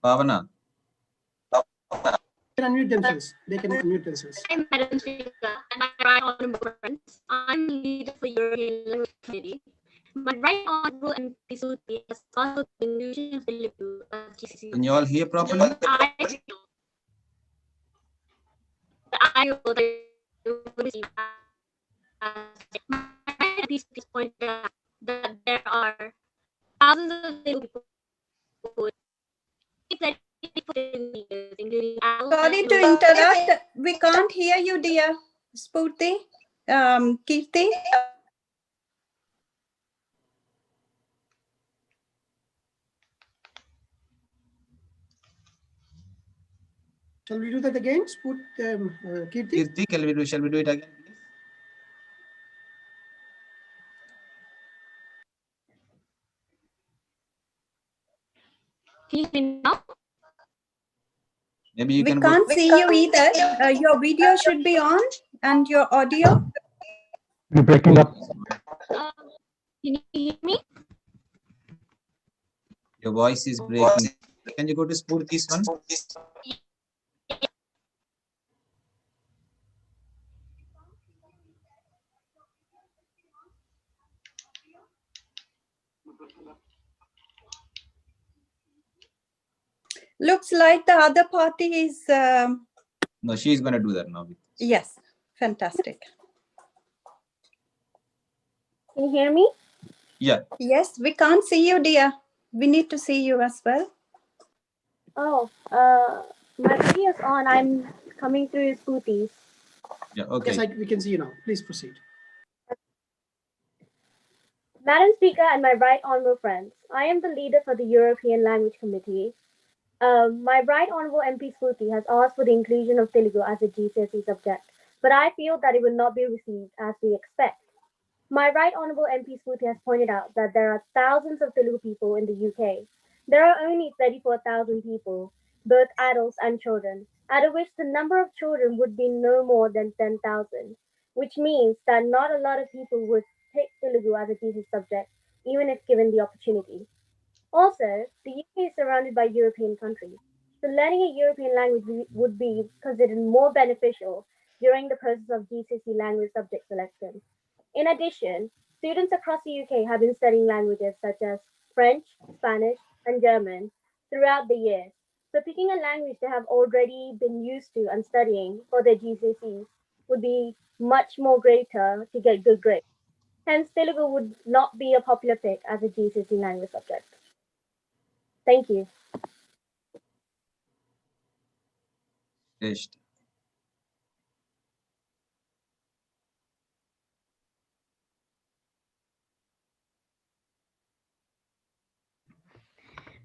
Pavana. They can unmute themselves. They can unmute themselves. I'm Madam Speaker, and my right honourable friends. I'm leader for European Language Committee. My right honourable MP Suti has also the inclusion of Telugu as GCSE. Can you all hear properly? I will receive my piece point out that there are thousands of Telugu people including Sorry to interrupt. We can't hear you, dear. Spurti, Kirti. Shall we do that again? Kirti? Kirti, shall we do it again, please? Can you hear me now? Maybe you We can can't see you either. Your video should be on and your audio. You're breaking up. Can you hear me? Your voice is breaking. Can you go to Spurti's one? Looks like the other party is... No, she's going to do that now. Yes, fantastic. Can you hear me? Yeah. Yes, we can't see you, dear. We need to see you as well. Oh, my video is on. I'm coming through your Spooties. Yeah, okay. Yes, we can see you now. Please proceed. Madam Speaker and my right honourable friends, I am the leader for the European Language Committee. My right honourable MP Spooty has asked for the inclusion of Telugu as a GCSE subject, but I feel that it will not be received as we expect. My right honourable MP Spooty has pointed out that there are thousands of Telugu people in the UK. There are only 34,000 people, both adults and children, out of which the number of children would be no more than 10,000, which means that not a lot of people would pick Telugu as a GCSE subject, even if given the opportunity. Also, the UK is surrounded by European countries, so learning a European language would be considered more beneficial during the process of GCSE language subject selection. In addition, students across the UK have been studying languages such as French, Spanish, and German throughout the years, so picking a language they have already been used to and studying for their GCSEs would be much more greater to get good grades. Hence, Telugu would not be a popular pick as a GCSE language subject. Thank you. Finished.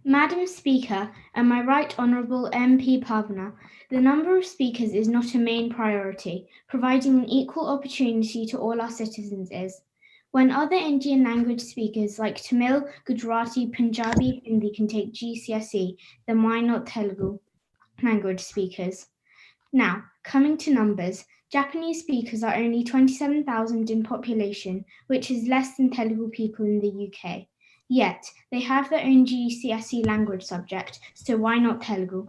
Madam Speaker and my Right Honourable MP Pavana, the number of speakers is not a main priority. Providing an equal opportunity to all our citizens is. When other Indian language speakers like Tamil, Gujarati, Punjabi, Hindi can take GCSE, then why not Telugu language speakers? Now, coming to numbers, Japanese speakers are only 27,000 in population, which is less than Telugu people in the UK. Yet, they have their own GCSE language subject, so why not Telugu?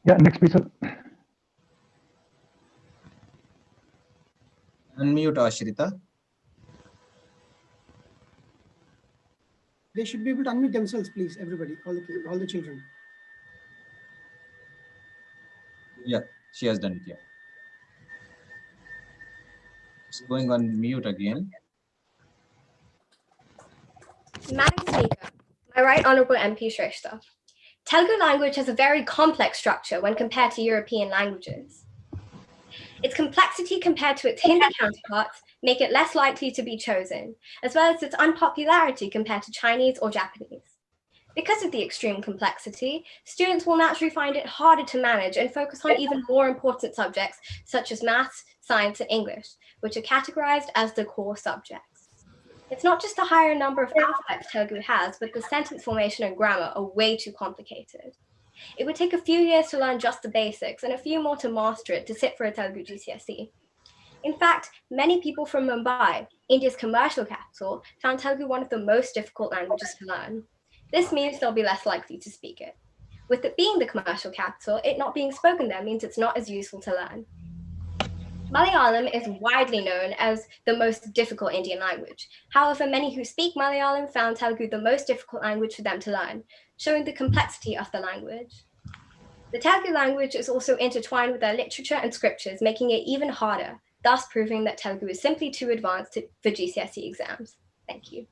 Yeah, next please. Unmute Ashrita. They should be able to unmute themselves, please, everybody, all the children. Yeah, she has done it, yeah. It's going on mute again. Madam Speaker, my right honourable MP Shrestha, Telugu language has a very complex structure when compared to European languages. Its complexity compared to its Hindi counterparts make it less likely to be chosen, as well as its unpopularity compared to Chinese or Japanese. Because of the extreme complexity, students will naturally find it harder to manage and focus on even more important subjects such as maths, science, and English, which are categorized as the core subjects. It's not just the higher number of alphabets Telugu has, but the sentence formation and grammar are way too complicated. It would take a few years to learn just the basics and a few more to master it to sit for a Telugu GCSE. In fact, many people from Mumbai, India's commercial capital, found Telugu one of the most difficult languages to learn. This means they'll be less likely to speak it. With it being the commercial capital, it not being spoken there means it's not as useful to learn. Malayalam is widely known as the most difficult Indian language. However, many who speak Malayalam found Telugu the most difficult language for them to learn, showing the complexity of the language. The Telugu language is also intertwined with our literature and scriptures, making it even harder, thus proving that Telugu is simply too advanced for GCSE exams. Thank you.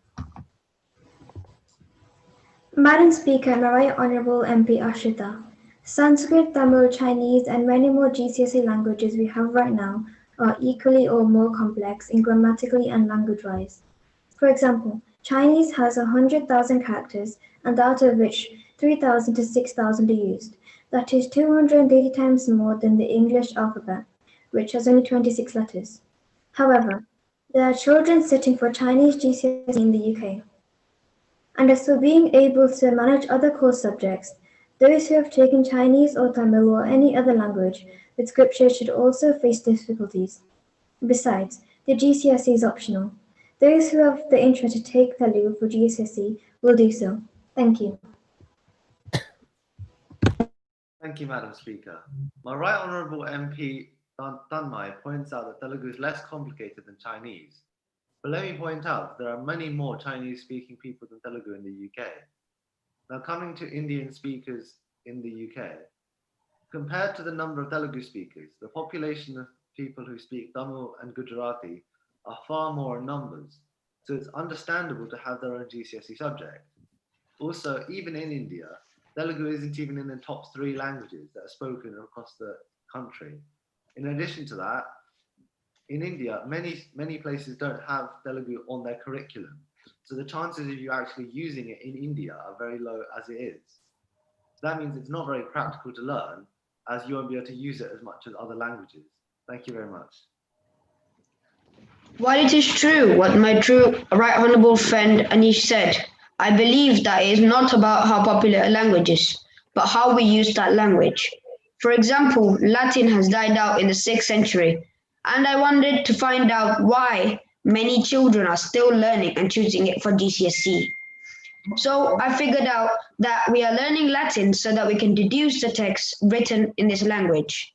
Madam Speaker, and my right honourable MP Ashrita, Sanskrit, Tamil, Chinese and many more GCSE languages we have right now are equally or more complex in grammatically and language-wise. For example, Chinese has 100,000 characters and out of which 3,000 to 6,000 are used. That is 280 times more than the English alphabet, which has only 26 letters. However, there are children sitting for Chinese GCSE in the UK. And as for being able to manage other core subjects, those who have taken Chinese or Tamil or any other language with scripture should also face difficulties. Besides, the GCSE is optional. Those who have the interest to take Telugu for GCSE will do so. Thank you. Thank you, Madam Speaker. My right honourable MP Tanmay points out that Telugu is less complicated than Chinese. But let me point out there are many more Chinese-speaking people than Telugu in the UK. Now, coming to Indian speakers in the UK, compared to the number of Telugu speakers, the population of people who speak Tamil and Gujarati are far more in numbers, so it's understandable to have their own GCSE subject. Also, even in India, Telugu isn't even in the top 3 languages that are spoken across the country. In addition to that, in India, many places don't have Telugu on their curriculum. So the chances of you actually using it in India are very low as it is. So that means it's not very practical to learn, as you won't be able to use it as much as other languages. Thank you very much. While it is true what my right honourable friend Anish said, I believe that it is not about how popular a language is, but how we use that language. For example, Latin has died out in the 6th century, and I wanted to find out why many children are still learning and choosing it for GCSE. So I figured out that we are learning Latin so that we can deduce the text written in this language.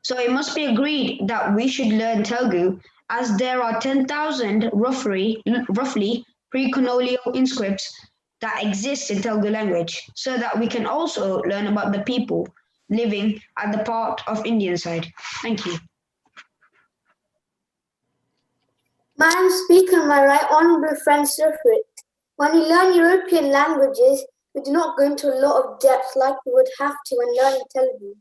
So it must be agreed that we should learn Telugu, as there are 10,000 roughly pre-colonial inscripts that exist in Telugu language, so that we can also learn about the people living at the part of Indian side. Thank you. Madam Speaker, my right honourable friend Sufrit, when we learn European languages, we do not go into a lot of depth like we would have to when learning Telugu.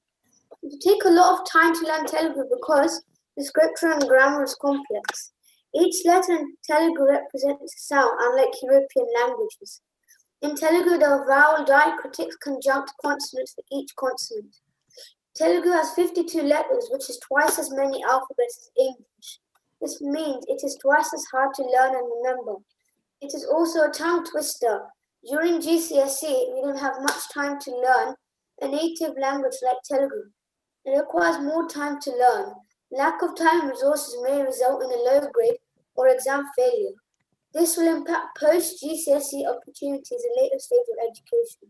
It take a lot of time to learn Telugu because the scripture and grammar is complex. Each letter in Telugu represents a sound, unlike European languages. In Telugu, there are vowel, diacritics, conjunct consonants for each consonant. Telugu has 52 letters, which is twice as many alphabets as English. This means it is twice as hard to learn and remember. It is also a tongue twister. During GCSE, we don't have much time to learn a native language like Telugu. It requires more time to learn. Lack of time and resources may result in a low grade or exam failure. This will impact post-GCSE opportunities in later stage of education.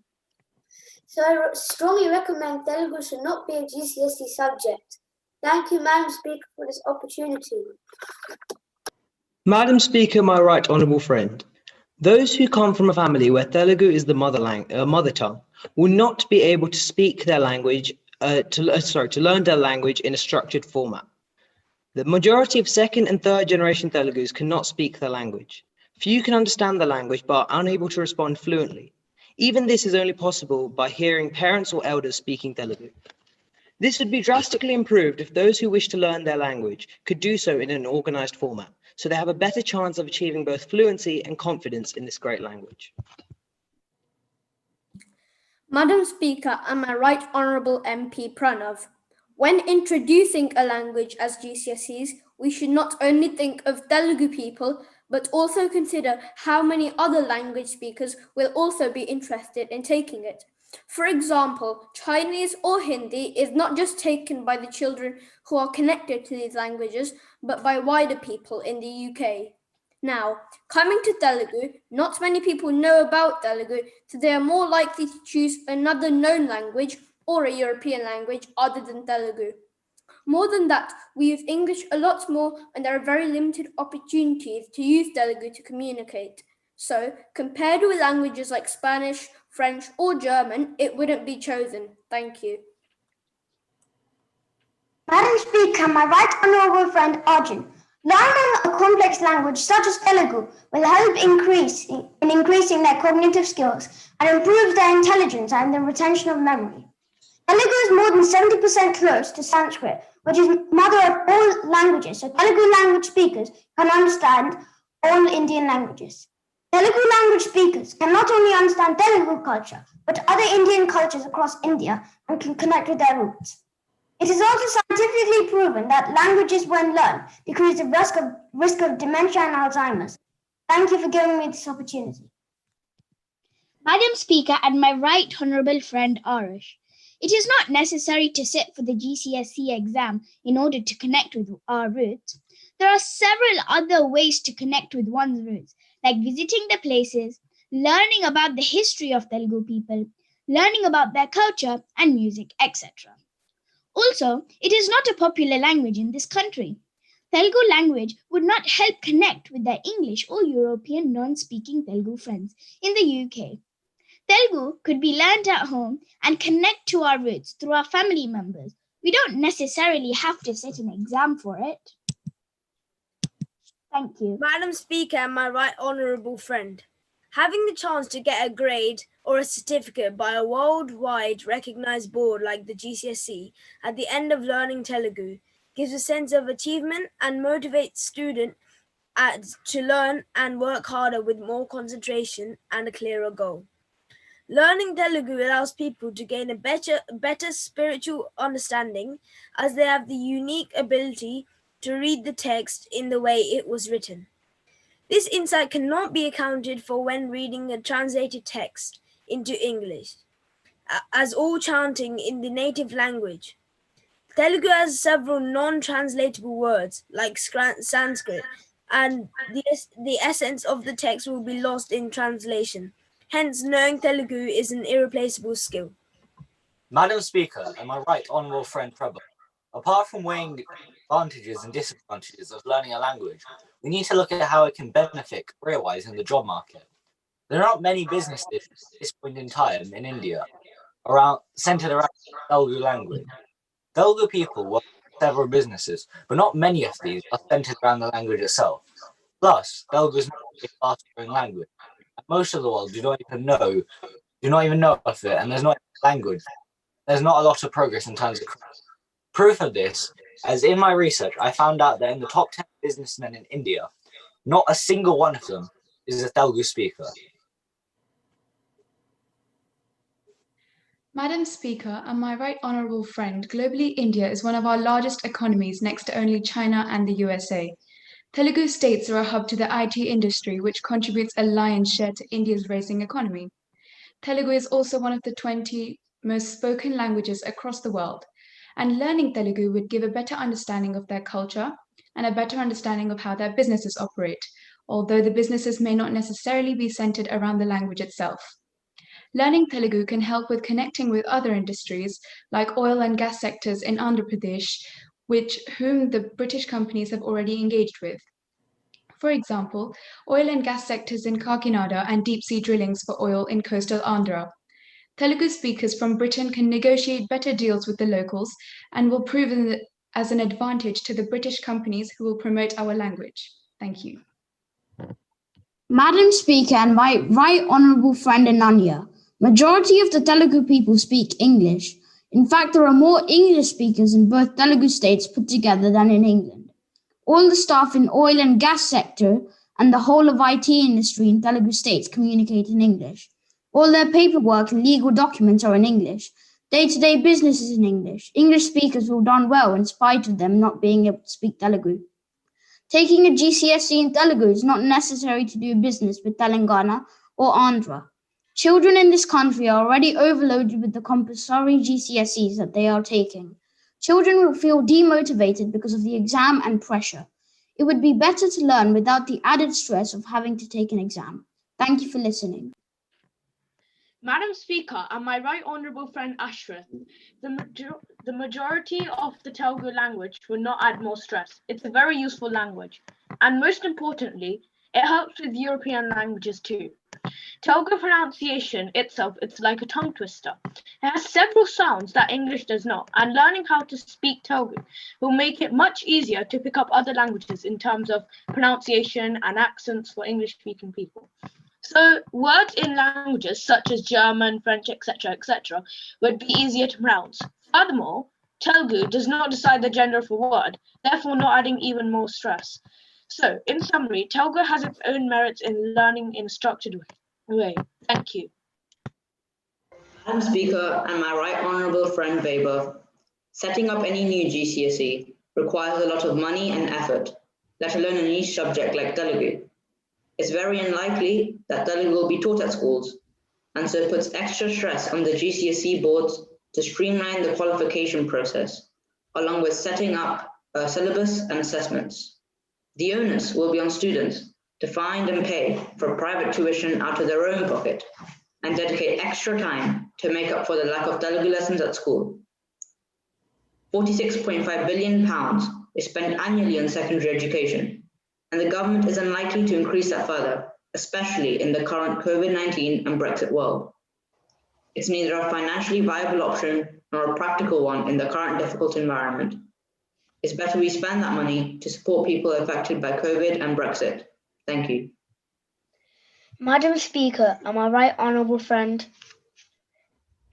So I strongly recommend Telugu should not be a GCSE subject. Thank you, Madam Speaker, for this opportunity. Madam Speaker, my right honourable friend, those who come from a family where Telugu is the mother tongue will not be able to speak their language, to learn their language in a structured format. The majority of 2nd and 3rd generation Telugus cannot speak their language. Few can understand the language but are unable to respond fluently. Even this is only possible by hearing parents or elders speaking Telugu. This would be drastically improved if those who wish to learn their language could do so in an organised format, so they have a better chance of achieving both fluency and confidence in this great language. Madam Speaker and my right honourable MP Pranav, when introducing a language as GCSEs, we should not only think of Telugu people, but also consider how many other language speakers will also be interested in taking it. For example, Chinese or Hindi is not just taken by the children who are connected to these languages, but by wider people in the UK. Now, coming to Telugu, not many people know about Telugu, so they are more likely to choose another known language or a European language other than Telugu. More than that, we use English a lot more and there are very limited opportunities to use Telugu to communicate. So, compared with languages like Spanish, French or German, it wouldn't be chosen. Thank you. Madam Speaker, my right honourable friend Arjun, learning a complex language such as Telugu will help in increasing their cognitive skills and improve their intelligence and the retention of memory. Telugu is more than 70% close to Sanskrit, which is mother of all languages, so Telugu language speakers can understand all Indian languages. Telugu language speakers can not only understand Telugu culture, but other Indian cultures across India and can connect with their roots. It is also scientifically proven that languages, when learned, decrease the risk of dementia and Alzheimer's. Thank you for giving me this opportunity. Madam Speaker and my right honourable friend Arish, it is not necessary to sit for the GCSE exam in order to connect with our roots. There are several other ways to connect with one's roots, like visiting the places, learning about the history of Telugu people, learning about their culture and music, etc. Also, it is not a popular language in this country. Telugu language would not help connect with their English or European non-speaking Telugu friends in the UK. Telugu could be learned at home and connect to our roots through our family members. We don't necessarily have to sit an exam for it. Thank you. Madam Speaker and my right honourable friend, having the chance to get a grade or a certificate by a worldwide recognised board like the GCSE at the end of learning Telugu gives a sense of achievement and motivates students to learn and work harder with more concentration and a clearer goal. Learning Telugu allows people to gain a better spiritual understanding as they have the unique ability to read the text in the way it was written. This insight cannot be accounted for when reading a translated text into English, as all chanting in the native language. Telugu has several non-translatable words, like Sanskrit, and the essence of the text will be lost in translation. Hence, knowing Telugu is an irreplaceable skill. Madam Speaker and my right honourable friend Prabha, apart from weighing advantages and disadvantages of learning a language, we need to look at how it can benefit career-wise in the job market. There are not many businesses at this point in time in India centred around Telugu language. Telugu people work in several businesses, but not many of these are centred around the language itself. Plus, Telugu is not a fast-growing language. Most of the world do not even know of it, and there's not a language. There's not a lot of progress in terms of proof of this, as in my research, I found out that in the top 10 businessmen in India, not a single one of them is a Telugu speaker. Madam Speaker and my right honourable friend, globally India is one of our largest economies next to only China and the USA. Telugu states are a hub to the IT industry, which contributes a lion's share to India's rising economy. Telugu is also one of the 20 most spoken languages across the world, and learning Telugu would give a better understanding of their culture and a better understanding of how their businesses operate, although the businesses may not necessarily be centered around the language itself. Learning Telugu can help with connecting with other industries like oil and gas sectors in Andhra Pradesh, whom the British companies have already engaged with. For example, oil and gas sectors in Kakinada and deep-sea drillings for oil in coastal Andhra. Telugu speakers from Britain can negotiate better deals with the locals and will prove as an advantage to the British companies who will promote our language. Thank you. Madam Speaker and my right honourable friend Ananya, majority of the Telugu people speak English. In fact, there are more English speakers in both Telugu states put together than in England. All the staff in oil and gas sector and the whole of IT industry in Telugu states communicate in English. All their paperwork and legal documents are in English. Day-to-day business is in English. English speakers will do well in spite of them not being able to speak Telugu. Taking a GCSE in Telugu is not necessary to do business with Telangana or Andhra. Children in this country are already overloaded with the compulsory GCSEs that they are taking. Children will feel demotivated because of the exam and pressure. It would be better to learn without the added stress of having to take an exam. Thank you for listening. Madam Speaker and my right honourable friend Ashrath, the majority of the Telugu language will not add more stress. It's a very useful language. And most importantly, It helps with European languages too. Telugu pronunciation itself, it's like a tongue twister. It has several sounds that English does not, and learning how to speak Telugu will make it much easier to pick up other languages in terms of pronunciation and accents for English-speaking people. So words in languages such as German, French, etc., would be easier to pronounce. Furthermore, Telugu does not decide the gender of a word, therefore not adding even more stress. So, in summary, Telugu has its own merits in learning in a structured way. Thank you. Madam Speaker and my right honourable friend Weber, setting up any new GCSE requires a lot of money and effort, let alone a niche subject like Telugu. It's very unlikely that Telugu will be taught at schools, and so it puts extra stress on the GCSE boards to streamline the qualification process, along with setting up a syllabus and assessments. The onus will be on students to find and pay for private tuition out of their own pocket and dedicate extra time to make up for the lack of Telugu lessons at school. £46.5 billion is spent annually on secondary education, and the government is unlikely to increase that further, especially in the current COVID-19 and Brexit world. It's neither a financially viable option nor a practical one in the current difficult environment. It's better we spend that money to support people affected by COVID and Brexit. Thank you. Madam Speaker and my right honourable friend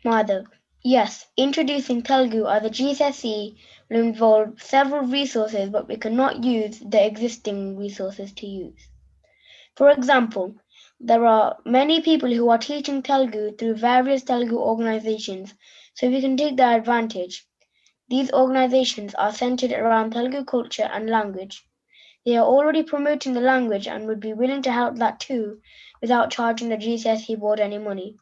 Madhav. Yes, introducing Telugu as a GCSE will involve several resources, but we cannot use the existing resources to use. For example, there are many people who are teaching Telugu through various Telugu organizations, so we can take their advantage. These organizations are centered around Telugu culture and language. They are already promoting the language and would be willing to help that too, without charging the GCSE board any money.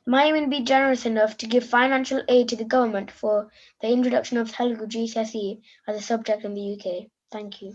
They might even be generous enough to give financial aid to the government for the introduction of Telugu GCSE as a subject in the UK. Thank you.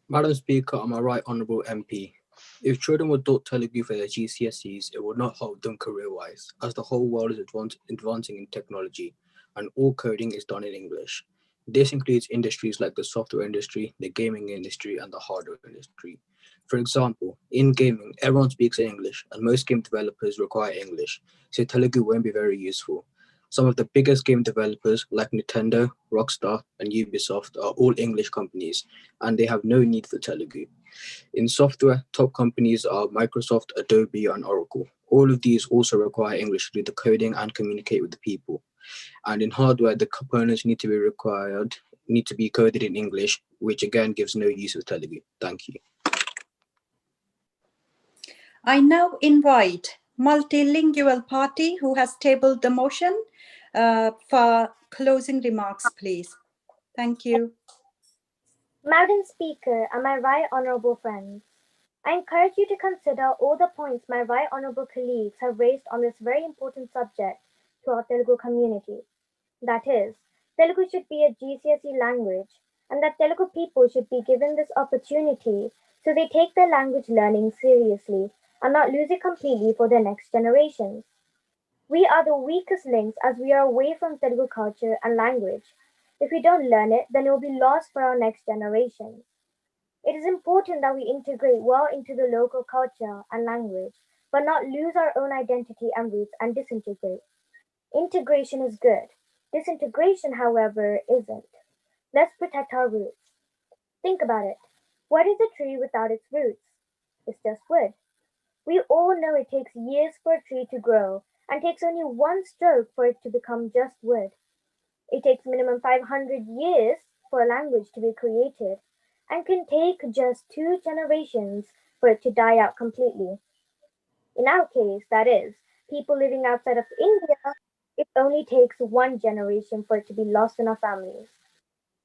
Madam Speaker and my right honourable MP, if children were taught Telugu for their GCSEs, it would not help them career-wise, as the whole world is advancing in technology and all coding is done in English. This includes industries like the software industry, the gaming industry, and the hardware industry. For example, in gaming, everyone speaks English, and most game developers require English, so Telugu won't be very useful. Some of the biggest game developers like Nintendo, Rockstar, and Ubisoft are all English companies, and they have no need for Telugu. In software, top companies are Microsoft, Adobe, and Oracle. All of these also require English to do the coding and communicate with the people. And in hardware, the components need to be coded in English, which again gives no use of Telugu. Thank you. I now invite Multilingual Party, who has tabled the motion, for closing remarks, please. Thank you. Madam Speaker and my right honourable friends, I encourage you to consider all the points my right honourable colleagues have raised on this very important subject to our Telugu community. That is, Telugu should be a GCSE language, and that Telugu people should be given this opportunity so they take their language learning seriously and not lose it completely for their next generations. We are the weakest links as we are away from Telugu culture and language. If we don't learn it, then it will be lost for our next generation. It is important that we integrate well into the local culture and language, but not lose our own identity and roots and disintegrate. Integration is good. Disintegration, however, isn't. Let's protect our roots. Think about it. What is a tree without its roots? It's just wood. We all know it takes years for a tree to grow and takes only one stroke for it to become just wood. It takes minimum 500 years for a language to be created and can take just 2 generations for it to die out completely. In our case, that is, people living outside of India, it only takes 1 generation for it to be lost in our families.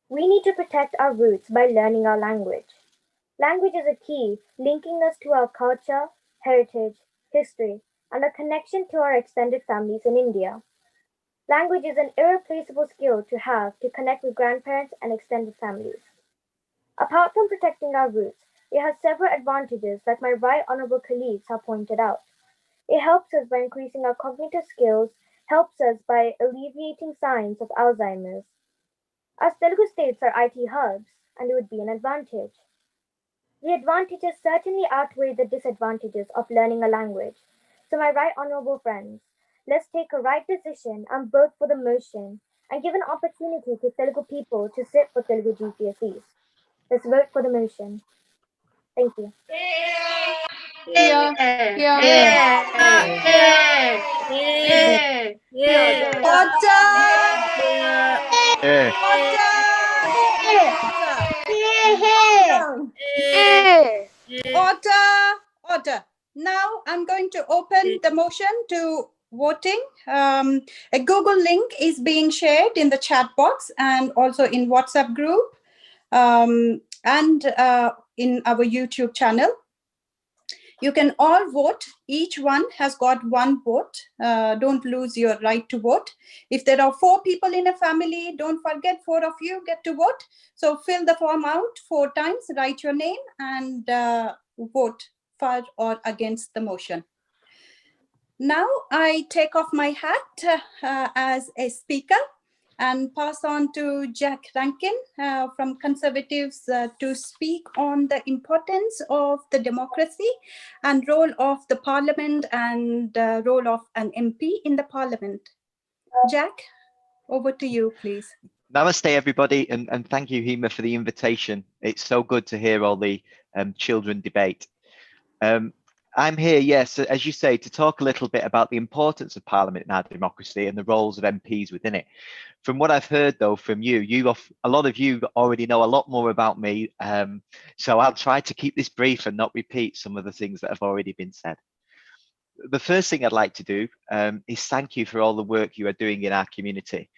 We need to protect our roots by learning our language. Language is a key linking us to our culture, heritage, history, and a connection to our extended families in India. Language is an irreplaceable skill to have to connect with grandparents and extended families. Apart from protecting our roots, it has several advantages like my right honourable colleagues have pointed out. It helps us by increasing our cognitive skills, helps us by alleviating signs of Alzheimer's. As Telugu states are IT hubs, and it would be an advantage. The advantages certainly outweigh the disadvantages of learning a language. So, my right honourable friends, let's take a right decision and vote for the motion and give an opportunity to Telugu people to sit for Telugu GCSEs. Let's vote for the motion. Thank you. Order. Now I'm going to open the motion to voting. A Google link is being shared in the chat box and also in WhatsApp group and in our YouTube channel. You can all vote. Each one has got one vote. Don't lose your right to vote. If there are 4 people in a family, don't forget 4 of you get to vote. So fill the form out 4 times, write your name and vote for or against the motion. Now I take off my hat as a speaker and pass on to Jack Rankin from Conservatives to speak on the importance of the democracy and role of the Parliament and role of an MP in the Parliament. Jack, over to you, please. Namaste, everybody, and thank you, Hema, for the invitation. It's so good to hear all the children debate. I'm here, yes, as you say, to talk a little bit about the importance of Parliament in our democracy and the roles of MPs within it. From what I've heard, though, from a lot of you already know a lot more about me, so I'll try to keep this brief and not repeat some of the things that have already been said. The first thing I'd like to do is thank you for all the work you are doing in our community.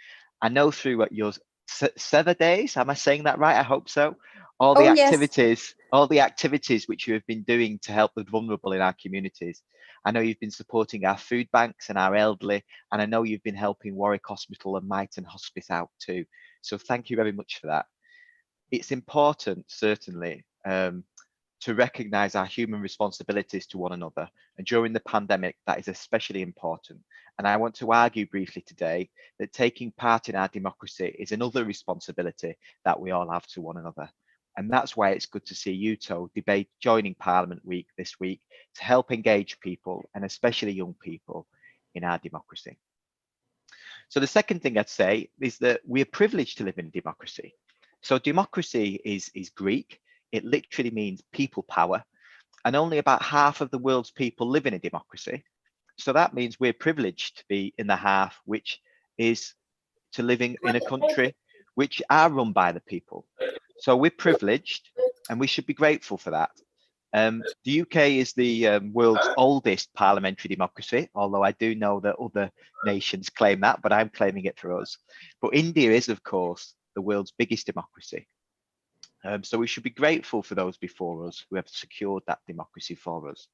I know through what your 7 days, am I saying that right? I hope so. All the activities which you have been doing to help the vulnerable in our communities. I know you've been supporting our food banks and our elderly, and I know you've been helping Warwick Hospital and Myton Hospice out too. So thank you very much for that. It's important, certainly, to recognise our human responsibilities to one another. And during the pandemic, that is especially important. And I want to argue briefly today that taking part in our democracy is another responsibility that we all have to one another. And that's why it's good to see UTHO debate joining Parliament Week this week to help engage people, and especially young people, in our democracy. So the second thing I'd say is that we are privileged to live in democracy. So democracy is Greek. It literally means people power, and only about half of the world's people live in a democracy. So that means we're privileged to be in the half which is to living in a country which are run by the people. So we're privileged and we should be grateful for that. The UK is the world's oldest parliamentary democracy, although I do know that other nations claim that, but I'm claiming it for us. But India is, of course, the world's biggest democracy. So we should be grateful for those before us who have secured that democracy for us.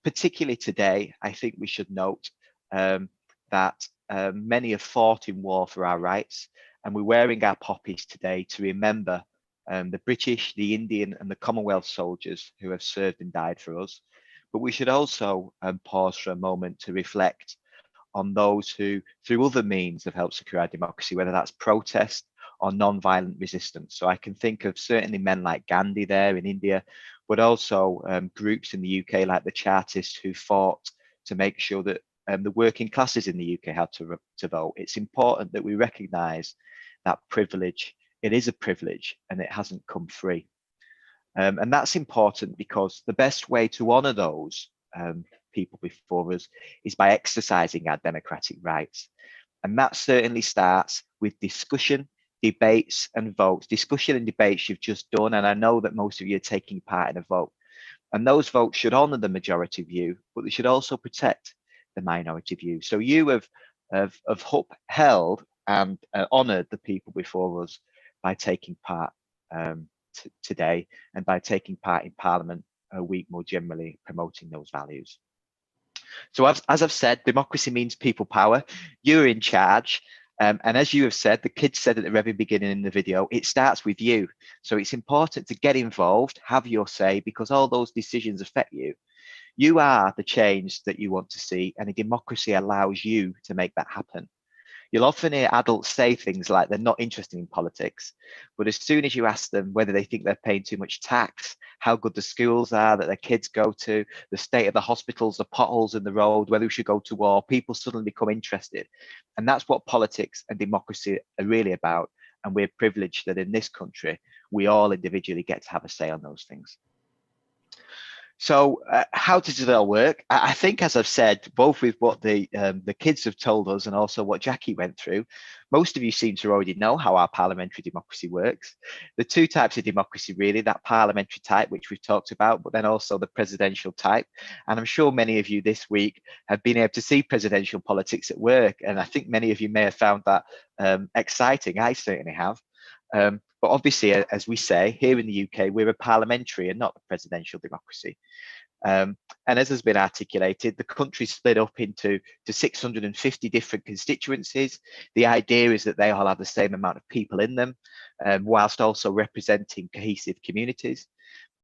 Particularly today, I think we should note that many have fought in war for our rights, and we're wearing our poppies today to remember the British, the Indian and the Commonwealth soldiers who have served and died for us. But we should also pause for a moment to reflect on those who, through other means, have helped secure our democracy, whether that's protest or non-violent resistance. So I can think of certainly men like Gandhi there in India, but also groups in the UK like the Chartists who fought to make sure that the working classes in the UK had to vote. It's important that we recognise that privilege. It is a privilege and it hasn't come free. And that's important because the best way to honour those people before us is by exercising our democratic rights. And that certainly starts with discussion, debates and votes. Discussion and debates you've just done, and I know that most of you are taking part in a vote. And those votes should honour the majority view, but they should also protect the minority view. So you have upheld and honoured the people before us by taking part today and by taking part in Parliament Week more generally, promoting those values. So as I've said, democracy means people power. You're in charge. And as you have said, the kids said at the very beginning in the video, it starts with you. So it's important to get involved, have your say, because all those decisions affect you. You are the change that you want to see, and a democracy allows you to make that happen. You'll often hear adults say things like they're not interested in politics, but as soon as you ask them whether they think they're paying too much tax, how good the schools are that their kids go to, the state of the hospitals, the potholes in the road, whether we should go to war, people suddenly become interested. And that's what politics and democracy are really about. And we're privileged that in this country, we all individually get to have a say on those things. So how does it all work? I think, as I've said, both with what the kids have told us and also what Jackie went through, most of you seem to already know how our parliamentary democracy works. The two types of democracy, really, that parliamentary type, which we've talked about, but then also the presidential type. And I'm sure many of you this week have been able to see presidential politics at work. And I think many of you may have found that exciting. I certainly have. But obviously, as we say, here in the UK, we're a parliamentary and not a presidential democracy. And as has been articulated, the country's split up into 650 different constituencies. The idea is that they all have the same amount of people in them, whilst also representing cohesive communities.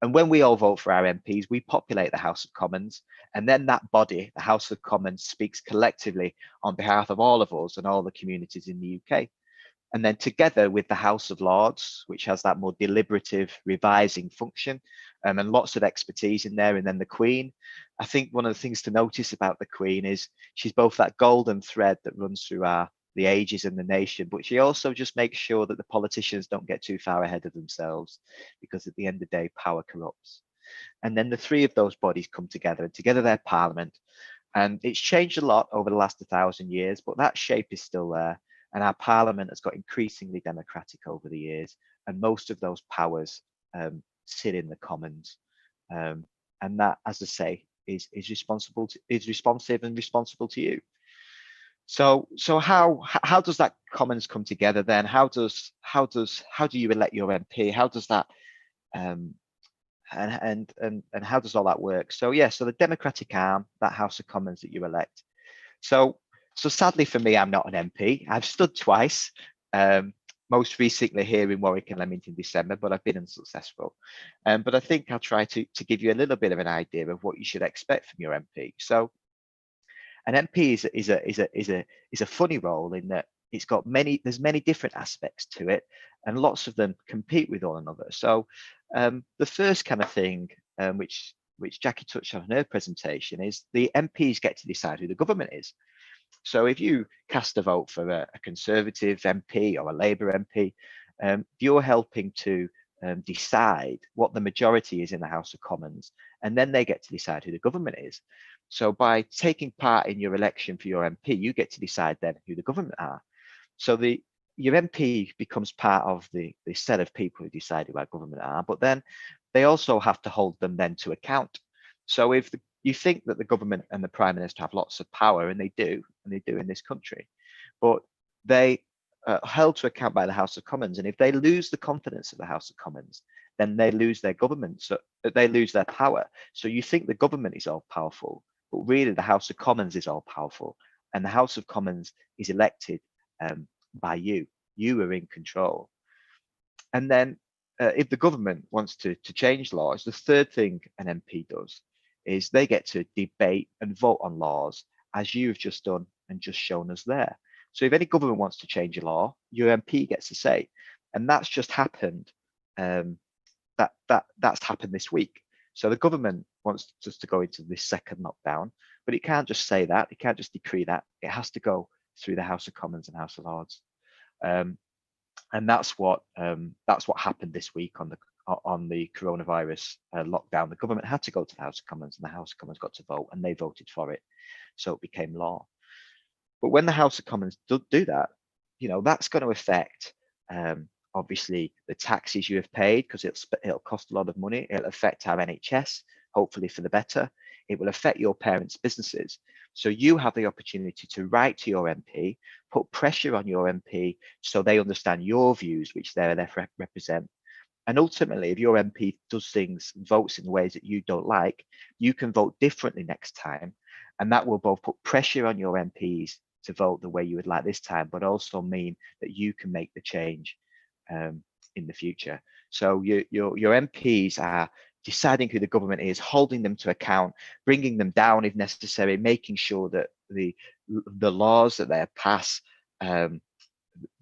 And when we all vote for our MPs, we populate the House of Commons, and then that body, the House of Commons, speaks collectively on behalf of all of us and all the communities in the UK. And then together with the House of Lords, which has that more deliberative revising function, and lots of expertise in there, and then the Queen. I think one of the things to notice about the Queen is she's both that golden thread that runs through the ages and the nation, but she also just makes sure that the politicians don't get too far ahead of themselves, because at the end of the day, power corrupts. And then the three of those bodies come together, and together they're Parliament. And it's changed a lot over the last 1,000 years, but that shape is still there. And our Parliament has got increasingly democratic over the years, and most of those powers sit in the Commons. And that, as I say, is responsive and responsible to you. So how does that Commons come together then? How do you elect your MP? How does that and how does all that work? So so the democratic arm, that House of Commons that you elect. So sadly for me, I'm not an MP. I've stood twice, most recently here in Warwick and Leamington in December, but I've been unsuccessful. But I think I'll try to give you a little bit of an idea of what you should expect from your MP. So an MP is a funny role in that there's many different aspects to it, and lots of them compete with one another. So the first kind of thing, which Jackie touched on in her presentation, is the MPs get to decide who the government is. So if you cast a vote for a Conservative MP or a Labour MP, you're helping to decide what the majority is in the House of Commons, and then they get to decide who the government is. So by taking part in your election for your MP, you get to decide then who the government are. So your MP becomes part of the set of people who decide who our government are, but then they also have to hold them then to account. So if you think that the government and the Prime Minister have lots of power, and they do in this country, but they are held to account by the House of Commons. And if they lose the confidence of the House of Commons, then they lose their government, so they lose their power. So you think the government is all powerful, but really the House of Commons is all powerful, and the House of Commons is elected by you. You are in control. And then if the government wants to change laws, the third thing an MP does is they get to debate and vote on laws, as you've just done and just shown us there. So if any government wants to change a law, your MP gets to say, and that's just happened. That's happened this week. So the government wants us to go into this second lockdown, but it can't just say that. It can't just decree that. It has to go through the House of Commons and House of Lords. And that's what happened this week on the coronavirus lockdown. The government had to go to the House of Commons, and the House of Commons got to vote, and they voted for it, so it became law. But when the House of Commons do that, that's going to affect obviously the taxes you have paid, because it'll cost a lot of money. It'll affect our NHS, hopefully for the better. It will affect your parents' businesses. So you have the opportunity to write to your MP, put pressure on your MP so they understand your views, which they're there to represent. And ultimately, if your MP does things, votes in ways that you don't like, you can vote differently next time. And that will both put pressure on your MPs to vote the way you would like this time, but also mean that you can make the change in the future. So your MPs are deciding who the government is, holding them to account, bringing them down if necessary, making sure that the laws that they pass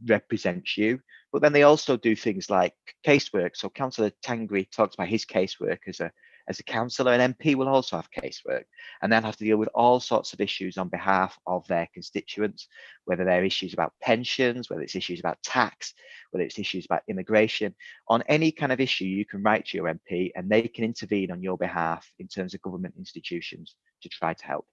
represents you. But then they also do things like casework. So Councillor Tangri talks about his casework as a councillor, and MP will also have casework, and they'll have to deal with all sorts of issues on behalf of their constituents, whether they're issues about pensions, whether it's issues about tax, whether it's issues about immigration. On any kind of issue, you can write to your MP and they can intervene on your behalf in terms of government institutions to try to help.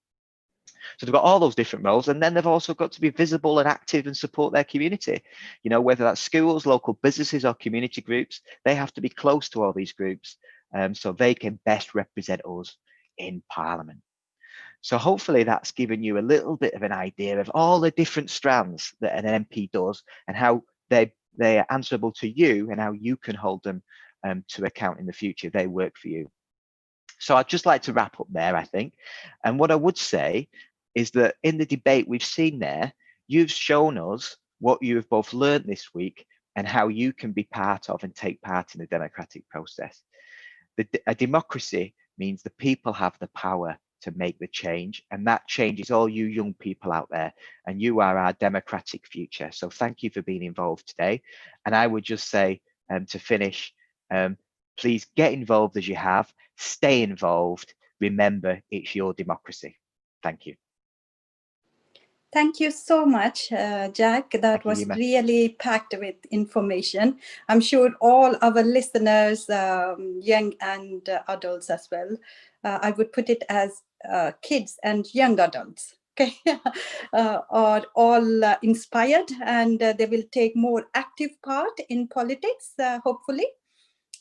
So they've got all those different roles, and then they've also got to be visible and active and support their community. You know, whether that's schools, local businesses, or community groups, they have to be close to all these groups so they can best represent us in Parliament. So hopefully that's given you a little bit of an idea of all the different strands that an MP does and how they are answerable to you and how you can hold them to account in the future. They work for you. So I'd just like to wrap up there, I think. And what I would say is that in the debate we've seen there, you've shown us what you have both learned this week and how you can be part of and take part in the democratic process. A democracy means the people have the power to make the change, and that change is all you young people out there, and you are our democratic future. So thank you for being involved today. And I would just say to finish, please get involved as you have, stay involved. Remember, it's your democracy. Thank you. Thank you so much, Jack. That was really packed with information. I'm sure all our listeners, young and adults as well, I would put it as kids and young adults, okay, are all inspired, and they will take more active part in politics, hopefully.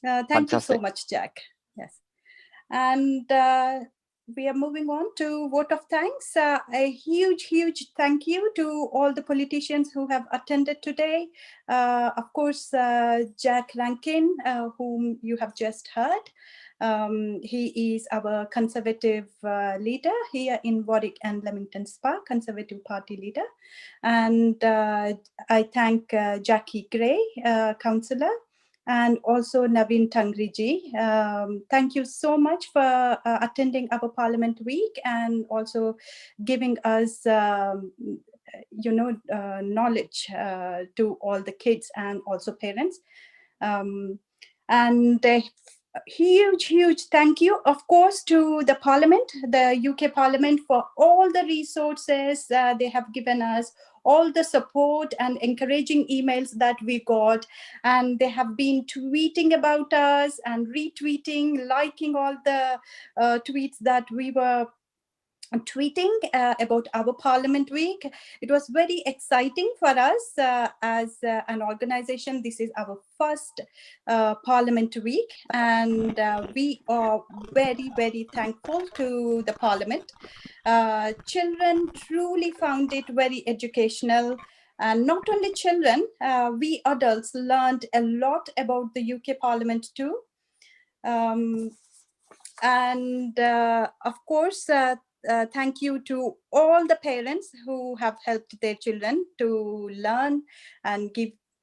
Thank you so much, Jack. Yes. And we are moving on to vote of thanks. A huge thank you to all the politicians who have attended today. Of course, Jack Rankin, whom you have just heard. He is our Conservative leader here in Warwick and Leamington Spa, Conservative Party leader. And I thank Jackie Gray, Councillor, and also Naveen Tangriji. Thank you so much for attending our Parliament Week and also giving us knowledge to all the kids and also parents. And a huge thank you, of course, to the Parliament, the UK Parliament, for all the resources they have given us, all the support and encouraging emails that we got, and they have been tweeting about us and retweeting, liking all the tweets that we were tweeting about our Parliament Week. It was very exciting for us as an organization. This is our first Parliament Week, and we are very thankful to the Parliament. Children truly found it very educational. And not only children, we adults learned a lot about the UK Parliament too. Of course, thank you to all the parents who have helped their children to learn and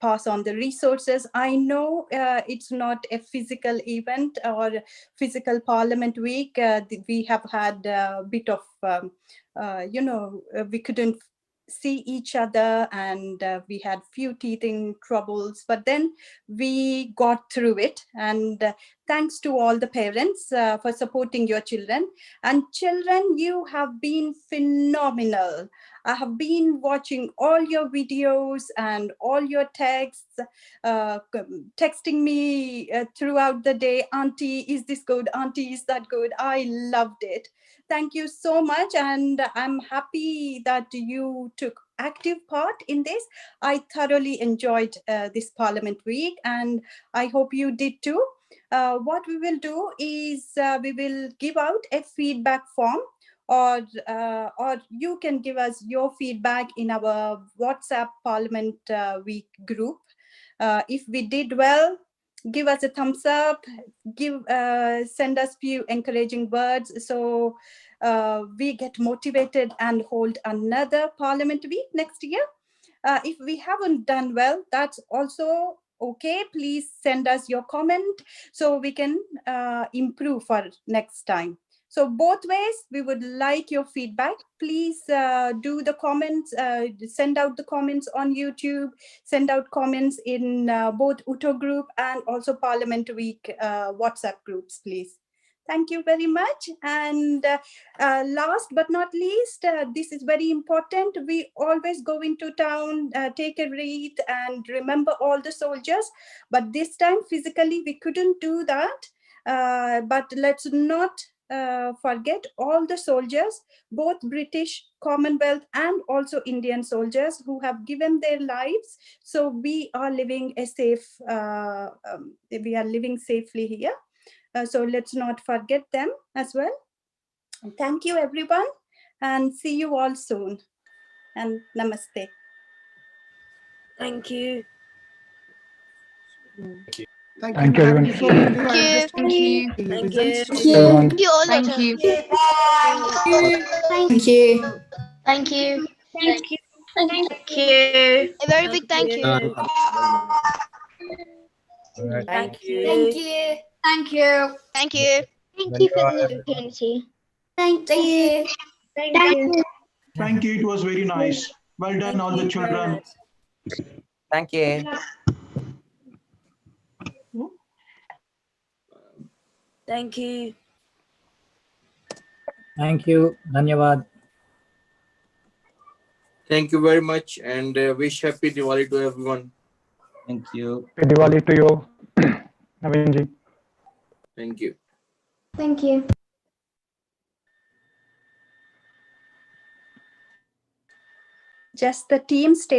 pass on the resources. I know it's not a physical event or physical Parliament Week. We have had a bit of, we couldn't see each other, and we had few teething troubles, but then we got through it. And thanks to all the parents for supporting your children. And children, you have been phenomenal. I have been watching all your videos and all your texts, texting me throughout the day. Auntie, is this good? Auntie, is that good? I loved it. Thank you so much. And I'm happy that you took active part in this. I thoroughly enjoyed this Parliament Week, and I hope you did too. What we will do is we will give out a feedback form, or you can give us your feedback in our WhatsApp Parliament Week group. If we did well, give us a thumbs up, send us few encouraging words, so we get motivated and hold another Parliament Week next year. If we haven't done well, that's also okay. Please send us your comment so we can improve for next time. So both ways, we would like your feedback. Please do the comments, send out the comments on YouTube, send out comments in both UTHO group and also Parliament Week WhatsApp groups, please. Thank you very much. And last but not least, this is very important. We always go into town, take a wreath and remember all the soldiers. But this time physically, we couldn't do that. But let's not forget all the soldiers, both British, Commonwealth, and also Indian soldiers who have given their lives. So we are living a safe, we are living safely here. So let's not forget them as well. Thank you, everyone, and see you all soon. And namaste. Thank you. Thank Thank you, you, ma'am. everyone. Before we do, I'll just Thank you. the Thank results you. to see. Everyone. Thank you all. Thank you. Thank you. Thank you. Thank you. Thank you. A very big thank you. Alright. Thank you. Thank you. Thank you. Thank you. Thank you for the opportunity. Thank you. Thank you. Thank you. It was very nice. Well done, all the children. Thank you. Thank you. Thank you. Dhanyavad. Thank you very much and wish happy Diwali to everyone. Thank you. Happy Diwali to you, Naveen ji. Thank you. Thank you. Just the team stay